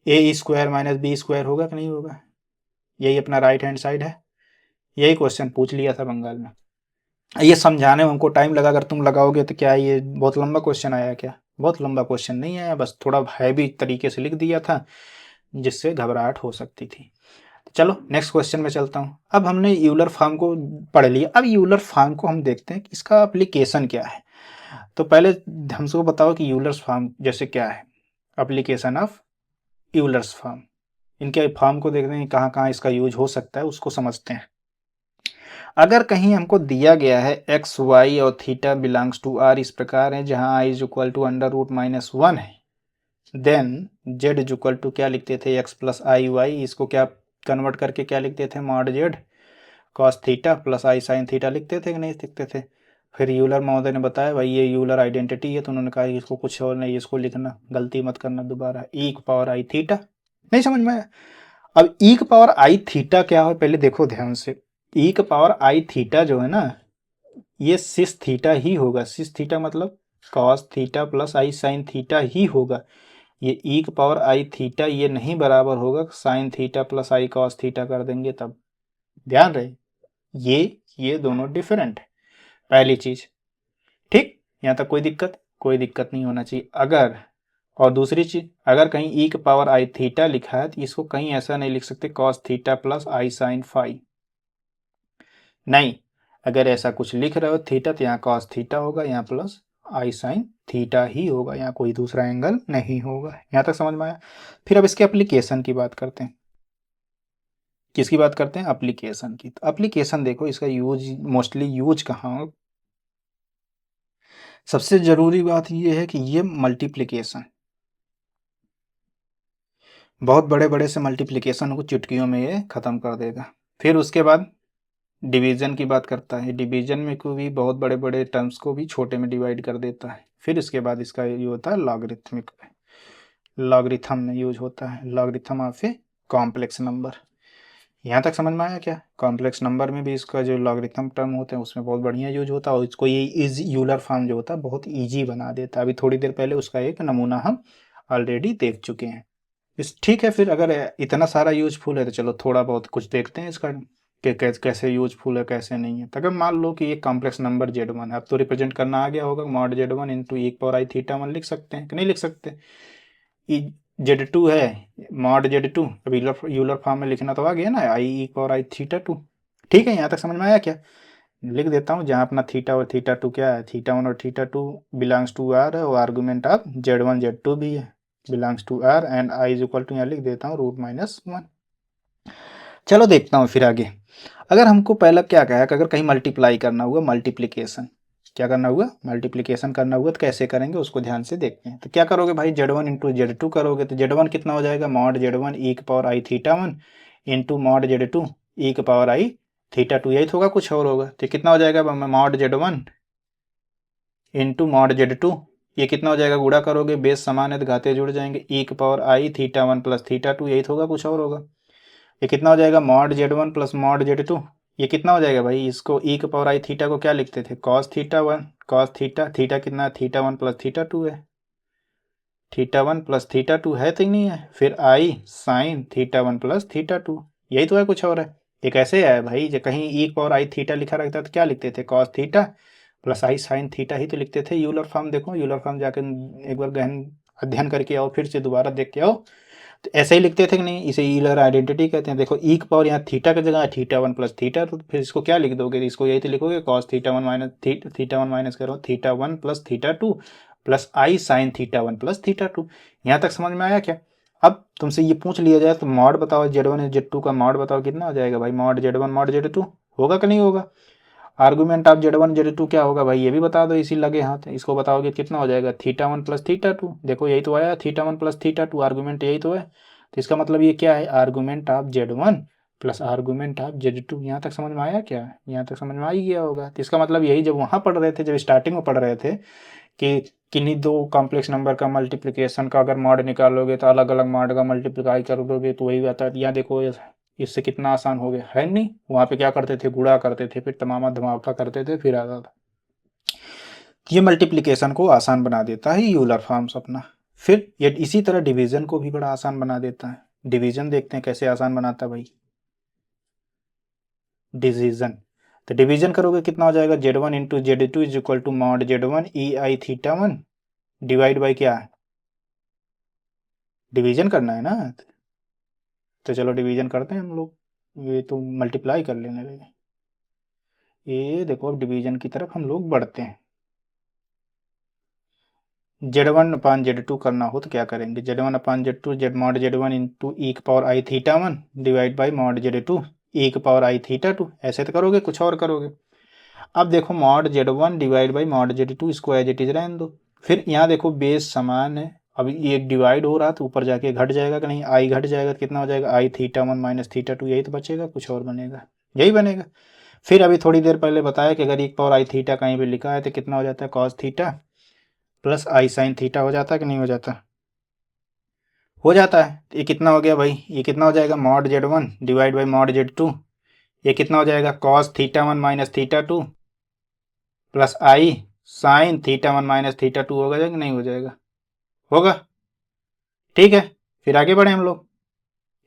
a square minus b square होगा कि नहीं होगा। यही अपना राइट हैंड साइड है। यही क्वेश्चन पूछ लिया था बंगाल में। ये समझाने में हमको टाइम लगा, अगर तुम लगाओगे तो क्या ये बहुत लंबा क्वेश्चन आया, क्या बहुत लंबा क्वेश्चन नहीं आया, बस थोड़ा हैवी तरीके से लिख दिया था जिससे घबराहट हो सकती थी। चलो नेक्स्ट क्वेश्चन में चलता हूँ। अब हमने यूलर फॉर्म को पढ़ लिया, अब यूलर फॉर्म को हम देखते हैं कि इसका एप्लीकेशन क्या है। तो पहले हमको बताओ कि यूलर्स फॉर्म जैसे क्या है, एप्लीकेशन ऑफ यूलर्स फॉर्म, इनके फॉर्म को देखते हैं कहाँ कहाँ इसका यूज हो सकता है, उसको समझते हैं। अगर कहीं हमको दिया गया है एक्स वाई और थीटा बिलोंग्स टू आर इस प्रकार है, जहाँ आई इज इक्वल टू √-1 है, then z is equal to क्या लिखते थे, एक्स प्लस आई वाई, इसको क्या कन्वर्ट करके क्या लिखते थे, mod Z cos theta plus आई साइन थीटा लिखते थे कि नहीं लिखते थे। फिर यूलर महोदय ने बताया भाई ये यूलर आइडेंटिटी है, तो उन्होंने कहा इसको कुछ और नहीं, इसको लिखना, गलती मत करना दोबारा, ई की पावर आई थीटा। नहीं समझ में आया। अब ई की पावर आई थीटा क्या है, पहले देखो ध्यान से, ई की पावर आई थीटा जो है ना, ये सिस थीटा ही होगा। सिस थीटा मतलब कॉस थीटा प्लस आई साइन थीटा ही होगा। ये ई की पावर आई थीटा ये नहीं बराबर होगा sign theta plus I cos theta कर देंगे तब। ध्यान रहे ये दोनों डिफरेंट है, पहली चीज। ठीक, यहाँ तक कोई दिक्कत नहीं होना चाहिए। अगर और दूसरी चीज, अगर कहीं ई की पावर आई थीटा लिखा है तो इसको कहीं ऐसा नहीं लिख सकते कॉस थीटा प्लस आई साइन फाई, नहीं। अगर ऐसा कुछ लिख रहे हो थीटा तो यहाँ कॉस थीटा होगा, यहाँ प्लस आई साइन थीटा ही होगा, यहाँ कोई दूसरा एंगल नहीं होगा। यहाँ तक समझ में आया। फिर अब इसके एप्लीकेशन की बात करते हैं। किसकी बात करते हैं? एप्लीकेशन की। तो एप्लीकेशन देखो इसका यूज मोस्टली यूज कहाँ हो? सबसे जरूरी बात यह है कि ये मल्टीप्लिकेशन, बहुत बड़े बड़े से मल्टीप्लिकेशन को चुटकियों में ये खत्म कर देगा। फिर उसके बाद डिवीजन की बात करता है, डिवीजन में को भी बहुत बड़े बड़े टर्म्स को भी छोटे में डिवाइड कर देता है। फिर इसके बाद इसका ये होता है लॉगरिथमिक, लॉगरिथम में यूज होता है, logarithm of a complex number. यहाँ तक समझ में आया क्या? कॉम्प्लेक्स नंबर में भी इसका जो लॉगरिथम टर्म होते हैं उसमें बहुत बढ़िया यूज होता है, और इसको ये इजी यूलर फॉर्म जो होता है बहुत ईजी बना देता है। अभी थोड़ी देर पहले उसका एक नमूना हम ऑलरेडी देख चुके हैं। ठीक है, फिर अगर इतना सारा यूजफुल है तो चलो थोड़ा बहुत कुछ देखते हैं इसका कि कैसे यूजफुल है कैसे नहीं है। तो अगर मान लो कि ये कॉम्प्लेक्स नंबर Z1 है, अब तो रिप्रेजेंट करना आ गया होगा, मॉड Z1 इंटू ई पावर आई थीटा 1 लिख सकते हैं कि नहीं लिख सकते? Z2 है, मॉड Z2, अब यूलर फॉर्म में लिखना तो आ गया ना, आई ई पावर आई थीटा 2। ठीक है, यहाँ तक समझ में आया क्या? लिख देता हूँ, जहाँ अपना थीटा और थीटा 2 क्या है, थीटा 1 और थीटा 2 बिलोंग्स टू आर है, और आर्गूमेंट ऑफ Z1 Z2 भी है, belongs to are, and I is equal to यहाँ लिख देता हूँ √-1। चलो देखता हूँ फिर आगे। अगर हमको पहला क्या कहा कि अगर कहीं मल्टीप्लाई करना हुआ, मल्टीप्लिकेशन क्या करना हुआ, मल्टीप्लिकेशन करना हुआ तो कैसे करेंगे उसको ध्यान से देखते हैं। तो क्या करोगे भाई, Z1 इंटू Z2 करोगे तो Z1 कितना हो जाएगा, मॉड Z1 ई की पावर आई theta 1 into mod Z2 E की पावर आई थीटा 2, यही तो होगा, कुछ और होगा। तो कितना हो जाएगा, mod Z1 into mod Z2, ये कितना हो जाएगा, गुणा करोगे, बेस समान है तो घाते जुड़ जाएंगे, ई की पावर आई थीटा 1 प्लस थीटा 2, यही तो होगा, कुछ और होगा। ये कितना हो जाएगा, mod Z1 plus mod Z2, ये कितना हो जाएगा भाई, इसको ई की पावर आई थीटा को क्या लिखते थे, cos theta 1, cos theta, theta कितना, थीटा 1 प्लस थीटा 2 है, थीटा 1 प्लस थीटा 2 है तो नहीं है, फिर आई साइन थीटा 1 प्लस थीटा 2, यही तो है, कुछ और है। ये कैसे है भाई, जो कहीं ई की पावर आई थीटा लिखा रहता तो क्या लिखते थे, कॉस थीटा प्लस आई साइन थीटा ही तो लिखते थे। यूलर फॉर्म देखो, यूलर फॉर्म जाकर एक बार गहन अध्ययन करके आओ, फिर से दोबारा देख के आओ, तो ऐसे ही लिखते थे कि नहीं, इसे ईलर आइडेंटिटी कहते हैं। देखो ई की पावर यहाँ थीटा की जगह थीटा 1 प्लस थीटा, तो फिर इसको क्या लिख दोगे, इसको यही तो लिखोगे cos theta 1 minus theta 1 minus करो थीटा 1 प्लस थीटा 2 प्लस आई साइन थीटा 1 प्लस थीटा 2। यहाँ तक समझ में आया क्या? अब तुमसे ये पूछ लिया जाए तो मॉड बताओ Z1 और Z2 का मॉड बताओ, कितना हो जाएगा भाई, मॉड Z1 मॉड Z2 होगा कि नहीं होगा? आर्गूमेंट ऑफ Z1 Z2 क्या होगा भाई, ये भी बता दो, इसी लगे हाथ, इसको बताओगे कितना हो जाएगा, थीटा 1 प्लस थीटा 2, देखो यही तो आया, थीटा 1 प्लस थीटा 2, आर्गूमेंट यही तो है। तो इसका मतलब ये क्या है, argument of Z1 plus argument of Z2। यहाँ तक समझ में आया क्या? यहाँ तक समझ में आ ही गया होगा। तो इसका मतलब यही, जब वहाँ पढ़ रहे थे, जब स्टार्टिंग में पढ़ रहे थे कि किन्हीं दो कॉम्प्लेक्स नंबर का मल्टीप्लिकेशन का अगर मॉड निकालोगे तो अलग अलग मॉड का मल्टीप्लाई कर दोगे तो वही आता है। यहाँ देखो इससे कितना आसान हो गया है, नहीं? वहाँ पे क्या करते थे, गुणा करते थे, फिर तमामा धमाका करते थे, फिर आता था। ये मल्टीप्लिकेशन को आसान बना देता है यूलर फॉर्म्स अपना। फिर ये इसी तरह डिवीजन को भी बड़ा आसान बना देता है। डिवीजन देखते हैं कैसे आसान बनाता है भाई, डिवीजन। तो डिवीजन करोगे कितना हो जाएगा, Z1 into Z2 is equal to mod Z1 e I theta 1 divide by क्या है, डिवीजन करना है ना। तो चलो डिवीजन करते हैं हम लोग, ये तो मल्टीप्लाई कर लेने लगे। ये देखो अब डिवीजन की तरफ हम लोग बढ़ते हैं। Z1 अपान Z2 करना हो तो क्या करेंगे, Z1 upon Z2 Z mod Z1 into E की power I theta 1 divide by mod Z2 E की पावर आई थीटा 2, ऐसे तो करोगे, कुछ और करोगे। अब देखो mod Z1 divide by mod Z2, इसको एज इट इज रहने दो। फिर यहाँ देखो बेस समान है, अब ये डिवाइड हो रहा तो ऊपर जाके घट जाएगा कि नहीं, आई घट जाएगा तो कितना हो जाएगा, आई थीटा 1 माइनस थीटा 2, यही तो बचेगा, कुछ और बनेगा, यही बनेगा। फिर अभी थोड़ी देर पहले बताया कि अगर एक पावर आई थीटा कहीं पे लिखा है तो कितना हो जाता है, कॉस थीटा प्लस आई साइन थीटा हो जाता है कि नहीं हो जाता, हो जाता है। तो ये कितना हो गया भाई, ये कितना हो जाएगा, mod Z1 divide by mod Z2, ये कितना हो जाएगा, cos theta 1 minus theta 2 plus आई साइन थीटा 1 माइनस थीटा 2 हो जाएगा कि नहीं हो जाएगा, होगा। ठीक है, फिर आगे बढ़े हम लोग।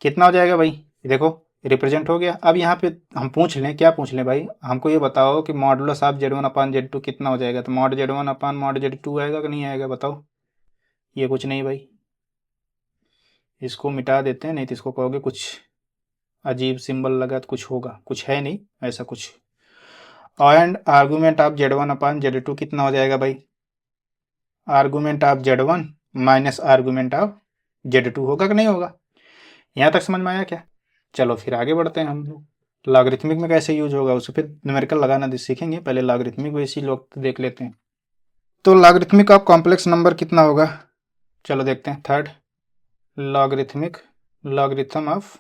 कितना हो जाएगा भाई, देखो रिप्रेजेंट हो गया। अब यहाँ पे हम पूछ लें, क्या पूछ लें भाई, हमको ये बताओ कि modulus of Z1 upon Z2 कितना हो जाएगा। तो मॉड Z1 अपान मॉड Z2 आएगा कि नहीं आएगा बताओ। ये कुछ नहीं भाई, इसको मिटा देते हैं, नहीं तो इसको कहोगे कुछ अजीब सिंबल लगा तो कुछ होगा, कुछ है नहीं ऐसा कुछ। And argument of Z1 upon Z2 कितना हो जाएगा भाई, argument of Z1 minus argument of Z2 होगा कि नहीं होगा। यहाँ तक समझ में आया क्या। चलो फिर आगे बढ़ते हैं हम लोग। लॉगरिथमिक में कैसे यूज होगा उसे फिर न्यूमेरिकल लगाना सीखेंगे, पहले लॉगरिथमिक वैसी लोग देख लेते हैं। तो लॉगरिथमिक ऑफ कॉम्प्लेक्स नंबर कितना होगा, चलो देखते हैं। Third logarithm of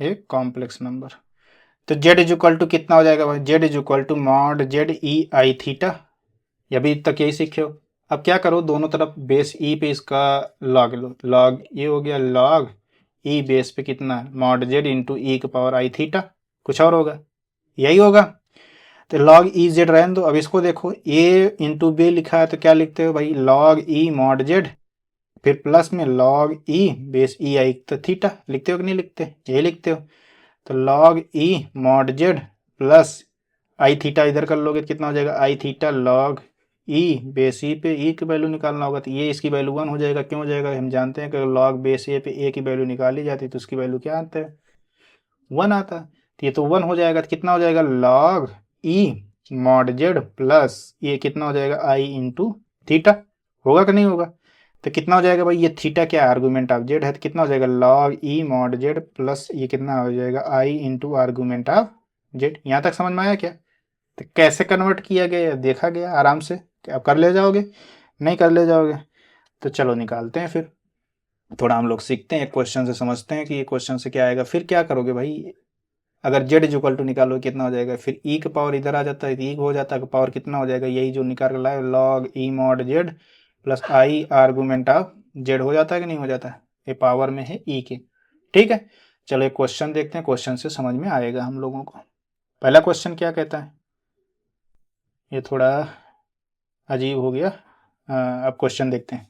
a complex number. तो z इज इक्वल टू कितना हो जाएगा भाई, z is equal to mod z e I theta. अभी तक यही सीखे हो। अब क्या करो, दोनों तरफ बेस ई पे इसका लॉग लो, लॉग ये हो गया लॉग ई बेस पे कितना मॉड जेड इंटू ई की पावर आई थीटा, कुछ और होगा, यही होगा। तो लॉग ई जेड रहने दो। अब इसको देखो, ए इंटू बी लिखा है तो क्या लिखते हो भाई, लॉग ई मॉड जेड, फिर प्लस में लॉग ई बेस ई आई तो थीटा लिखते हो कि नहीं लिखते, यही लिखते हो। तो लॉग ई मॉड जेड प्लस आई थीटा इधर कर लोगे तो कितना हो जाएगा, आई थीटा लॉग ई बेस ई पे ई की वैल्यू निकालना होगा तो ये इसकी वैल्यू 1 हो जाएगा। क्यों हो जाएगा, हम जानते हैं कि लॉग बेस ए पे ए की वैल्यू निकाली जाती है तो उसकी वैल्यू क्या आता है, 1 आता है। तो ये तो 1 हो जाएगा तो कितना हो जाएगा, लॉग ई मॉड जेड प्लस ये कितना हो जाएगा आई इंटू थीटा, होगा कि नहीं होगा। तो कितना हो जाएगा भाई, ये थीटा क्या आर्गूमेंट ऑफ जेड है तो कितना हो जाएगा लॉग ई मॉड जेड प्लस ये कितना हो जाएगा आई इंटू आर्गूमेंट ऑफ जेड। यहाँ तक समझ में आया क्या। तो कैसे कन्वर्ट किया गया देखा गया आराम से, अब कर ले जाओगे, नहीं कर ले जाओगे तो चलो निकालते हैं फिर। थोड़ा हम लोग सीखते हैं, एक क्वेश्चन से समझते हैं कि ये क्वेश्चन से क्या आएगा। फिर क्या करोगे भाई, अगर जेड इज इक्वल टू निकालो कितना हो जाएगा, फिर ई का पावर इधर आ जाता है, ई हो जाता है पावर कितना हो जाएगा, यही जो निकाल लाए log E mod Z plus I argument of Z हो जाता है कि नहीं हो जाता है, ये पावर में है ई के। ठीक है, चलो एक क्वेश्चन देखते हैं, क्वेश्चन से समझ में आएगा हम लोगों को। पहला क्वेश्चन क्या कहता है, ये थोड़ा अजीब हो गया। अब क्वेश्चन देखते हैं,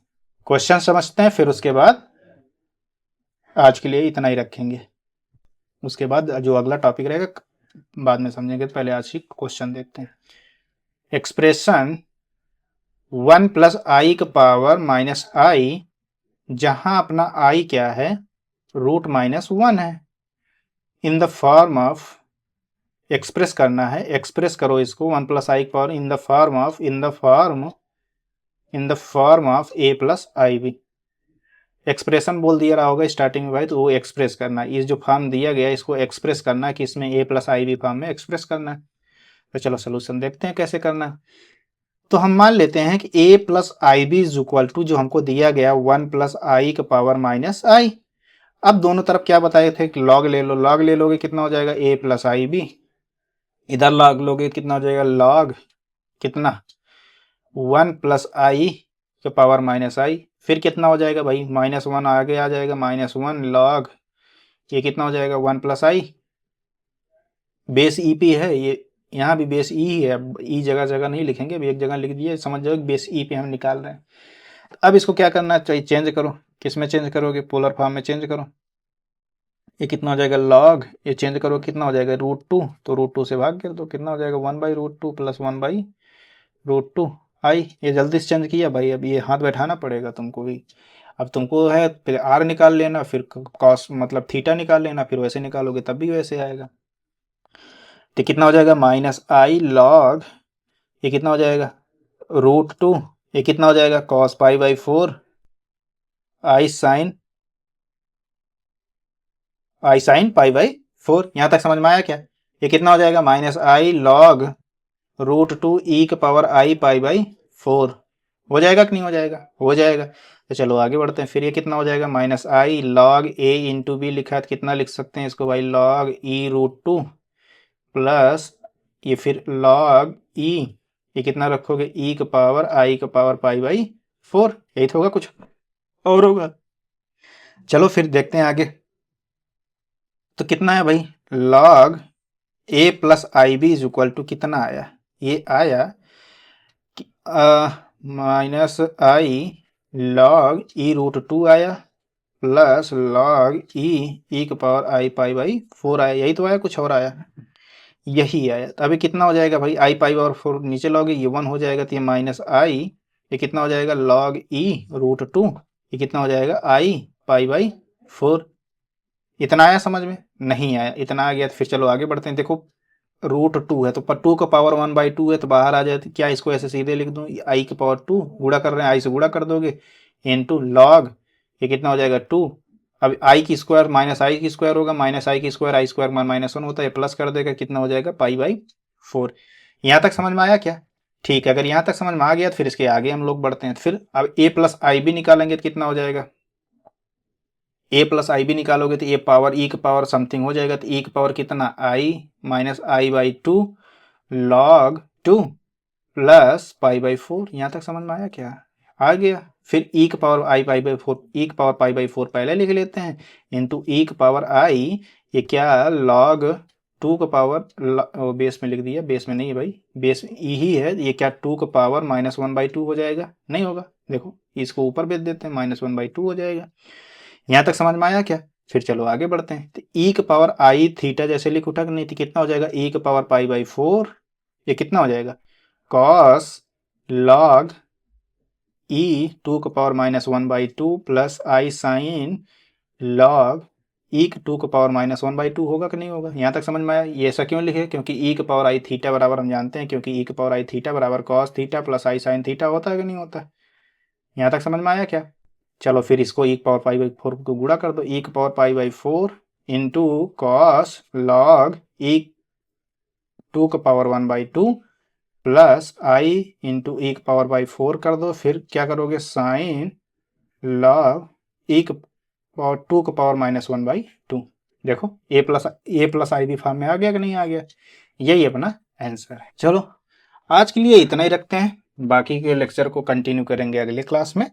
क्वेश्चन समझते हैं, फिर उसके बाद आज के लिए इतना ही रखेंगे, उसके बाद जो अगला टॉपिक रहेगा बाद में समझेंगे। तो पहले आज ही क्वेश्चन देखते हैं। एक्सप्रेशन 1 प्लस आई का पावर माइनस आई, जहां अपना आई क्या है, रूट माइनस 1 है, in the form of, express करना है, एक्सप्रेस करो इसको 1 plus i power in the form of, in the form of a plus I b. Expression बोल दिया रहा होगा स्टार्टिंग में भाई, तो वो एक्सप्रेस करना है, इस जो फॉर्म दिया गया है इसको एक्सप्रेस करना है कि इसमें ए प्लस आई बी फॉर्म में एक्सप्रेस करना है। तो चलो सोल्यूशन देखते हैं कैसे करना है। तो हम मान लेते हैं कि A plus I B is equal to जो हमको दिया गया 1 प्लस आई का पावर माइनस आई। अब दोनों तरफ क्या बताए थे कि लॉग ले लो, लॉग ले लोगे कितना हो जाएगा ए प्लस आई बी, इधर लॉग लोगे कितना हो जाएगा लॉग कितना 1 प्लस आई के पावर माइनस आई, फिर कितना हो जाएगा भाई माइनस 1 आगे आ जाएगा, माइनस 1 लॉग ये कितना हो जाएगा 1 प्लस आई, बेस ई पी है ये, यहाँ भी बेस ई ही है, अब ई जगह जगह नहीं लिखेंगे, अभी एक जगह लिख दिए, समझ जाओ बेस ई पे हम निकाल रहे हैं। अब इसको क्या करना चाहिए, चेंज करो, किस में चेंज करोगे, पोलर फॉर्म में चेंज करो। ये कितना हो जाएगा लॉग, ये चेंज करो कितना हो जाएगा रूट 2, तो रूट 2 से भाग कर दो कितना हो जाएगा 1/√2 प्लस 1/√2 आई। ये जल्दी से चेंज किया भाई, अब ये हाथ बैठाना पड़ेगा तुमको भी। अब तुमको है फिर आर निकाल लेना, फिर कॉस मतलब थीटा निकाल लेना, फिर वैसे निकालोगे तब भी वैसे आएगा। तो कितना हो जाएगा माइनस आई लॉग, ये कितना हो जाएगा √2, ये कितना हो जाएगा कॉस π/4 आई साइन π/4। यहां तक समझ में आया क्या। ये कितना हो जाएगा माइनस आई लॉग √2 ई के पावर आई π/4, हो जाएगा कि नहीं हो जाएगा, हो जाएगा। तो चलो आगे बढ़ते हैं, फिर ये कितना हो जाएगा minus i log a into b लिखा है तो कितना लिख सकते हैं इसको भाई लॉग ई √2 प्लस ये फिर लॉग ई, ये कितना रखोगे ई का पावर आई का पावर π/4, यही तो होगा, कुछ और होगा। चलो फिर देखते हैं आगे। तो कितना है भाई log a plus I B is equal to कितना आया, ये आया माइनस आई लॉग ई √2 आया प्लस लॉग ई की पावर आई पाई बाई 4 आया। यही तो आया, कुछ और आया? यही आया। तो अभी कितना हो जाएगा भाई, आई पाई और 4 नीचे लॉग ये 1 हो जाएगा, तो ये माइनस आई, ये कितना हो जाएगा लॉग ई रूट 2, ये कितना हो जाएगा आई पाई बाई 4। इतना आया समझ में? नहीं आया। इतना आ गया तो फिर चलो आगे बढ़ते हैं। देखो रूट 2 है तो 2 का पावर 1/2 है तो बाहर आ जाए, तो क्या इसको ऐसे सीधे लिख दूं, आई की पावर 2 गुणा कर रहे हैं, आई से गुणा कर दोगे इनटू लॉग, ये कितना हो जाएगा 2। अब आई की स्क्वायर माइनस आई की स्क्वायर होगा, माइनस आई की स्क्वायर आई स्क्वायर माइनस 1 होता है, प्लस कर देगा, कितना हो जाएगा पाई बाई 4। यहाँ तक समझ में आया क्या? ठीक है, अगर यहाँ तक समझ में आ गया तो फिर इसके आगे हम लोग बढ़ते हैं। फिर अब ए प्लस आई भी निकालेंगे तो कितना हो जाएगा, ए प्लस आई भी निकालोगे तो ए पावर ई की पावर समथिंग हो जाएगा, तो ई की पावर कितना I minus I by 2 log 2 plus pi by 4। यहाँ तक समझ में आया क्या? आ गया। फिर ई की पावर आई पाई बाई 4, ई की पावर पाई बाई 4 पहले लिख लेते हैं, इंटू ई की पावर आई, ये क्या लॉग 2 का पावर बेस में लिख दिया, बेस में नहीं है भाई, बेस ई ही है, ये क्या 2 का पावर माइनस 1/2 हो जाएगा, नहीं होगा, देखो इसको ऊपर भेज देते हैं, माइनस 1/2 हो जाएगा। यहाँ तक समझ में आया क्या? फिर चलो आगे बढ़ते हैं। तो ई की पावर आई थीटा जैसे लिख उठा, नहीं तो कितना हो जाएगा ई की पावर पाई बाई 4, ये कितना हो जाएगा कॉस लॉग ई 2 का पावर माइनस 1/2 प्लस आई साइन लॉग ई की 2 का पावर माइनस 1/2 होगा कि नहीं होगा? यहाँ तक समझ में आया? ये ऐसा क्यों लिखे? क्योंकि ई की पावर आई थीटा बराबर हम जानते हैं, क्योंकि ई की पावर आई थीटा बराबर कॉस थीटा प्लस आई साइन थीटा होता है कि नहीं होता? यहाँ तक समझ में आया क्या? चलो फिर इसको ई की पावर पाई बाई 4 को गुणा कर दो, ई की power pi by 4 into cos log E 2 का power 1/2 plus I into E की पावर बाई 4 कर दो, फिर क्या करोगे साइन लॉग ई की पावर 2 का पावर माइनस 1/2। देखो ए प्लस आई भी फॉर्म में आ गया कि नहीं आ गया? यही अपना आंसर है। चलो आज के लिए इतना ही रखते हैं, बाकी के लेक्चर को कंटिन्यू करेंगे अगले क्लास में।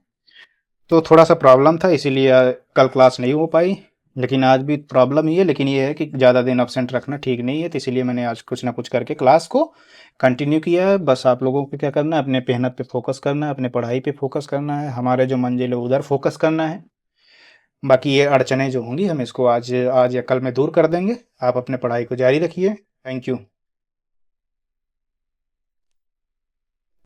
तो थोड़ा सा प्रॉब्लम था इसीलिए कल क्लास नहीं हो पाई, लेकिन आज भी प्रॉब्लम ही है, लेकिन ये है कि ज़्यादा दिन अब्सेंट रखना ठीक नहीं है, तो इसीलिए मैंने आज कुछ ना कुछ करके क्लास को कंटिन्यू किया है। बस आप लोगों को क्या करना है, अपने मेहनत पे फोकस करना है, अपने पढ़ाई पे फोकस करना है, हमारे जो मंजिल है उधर फोकस करना है। बाकी ये अड़चने जो होंगी हम इसको आज आज या कल में दूर कर देंगे। आप अपने पढ़ाई को जारी रखिए। Thank you.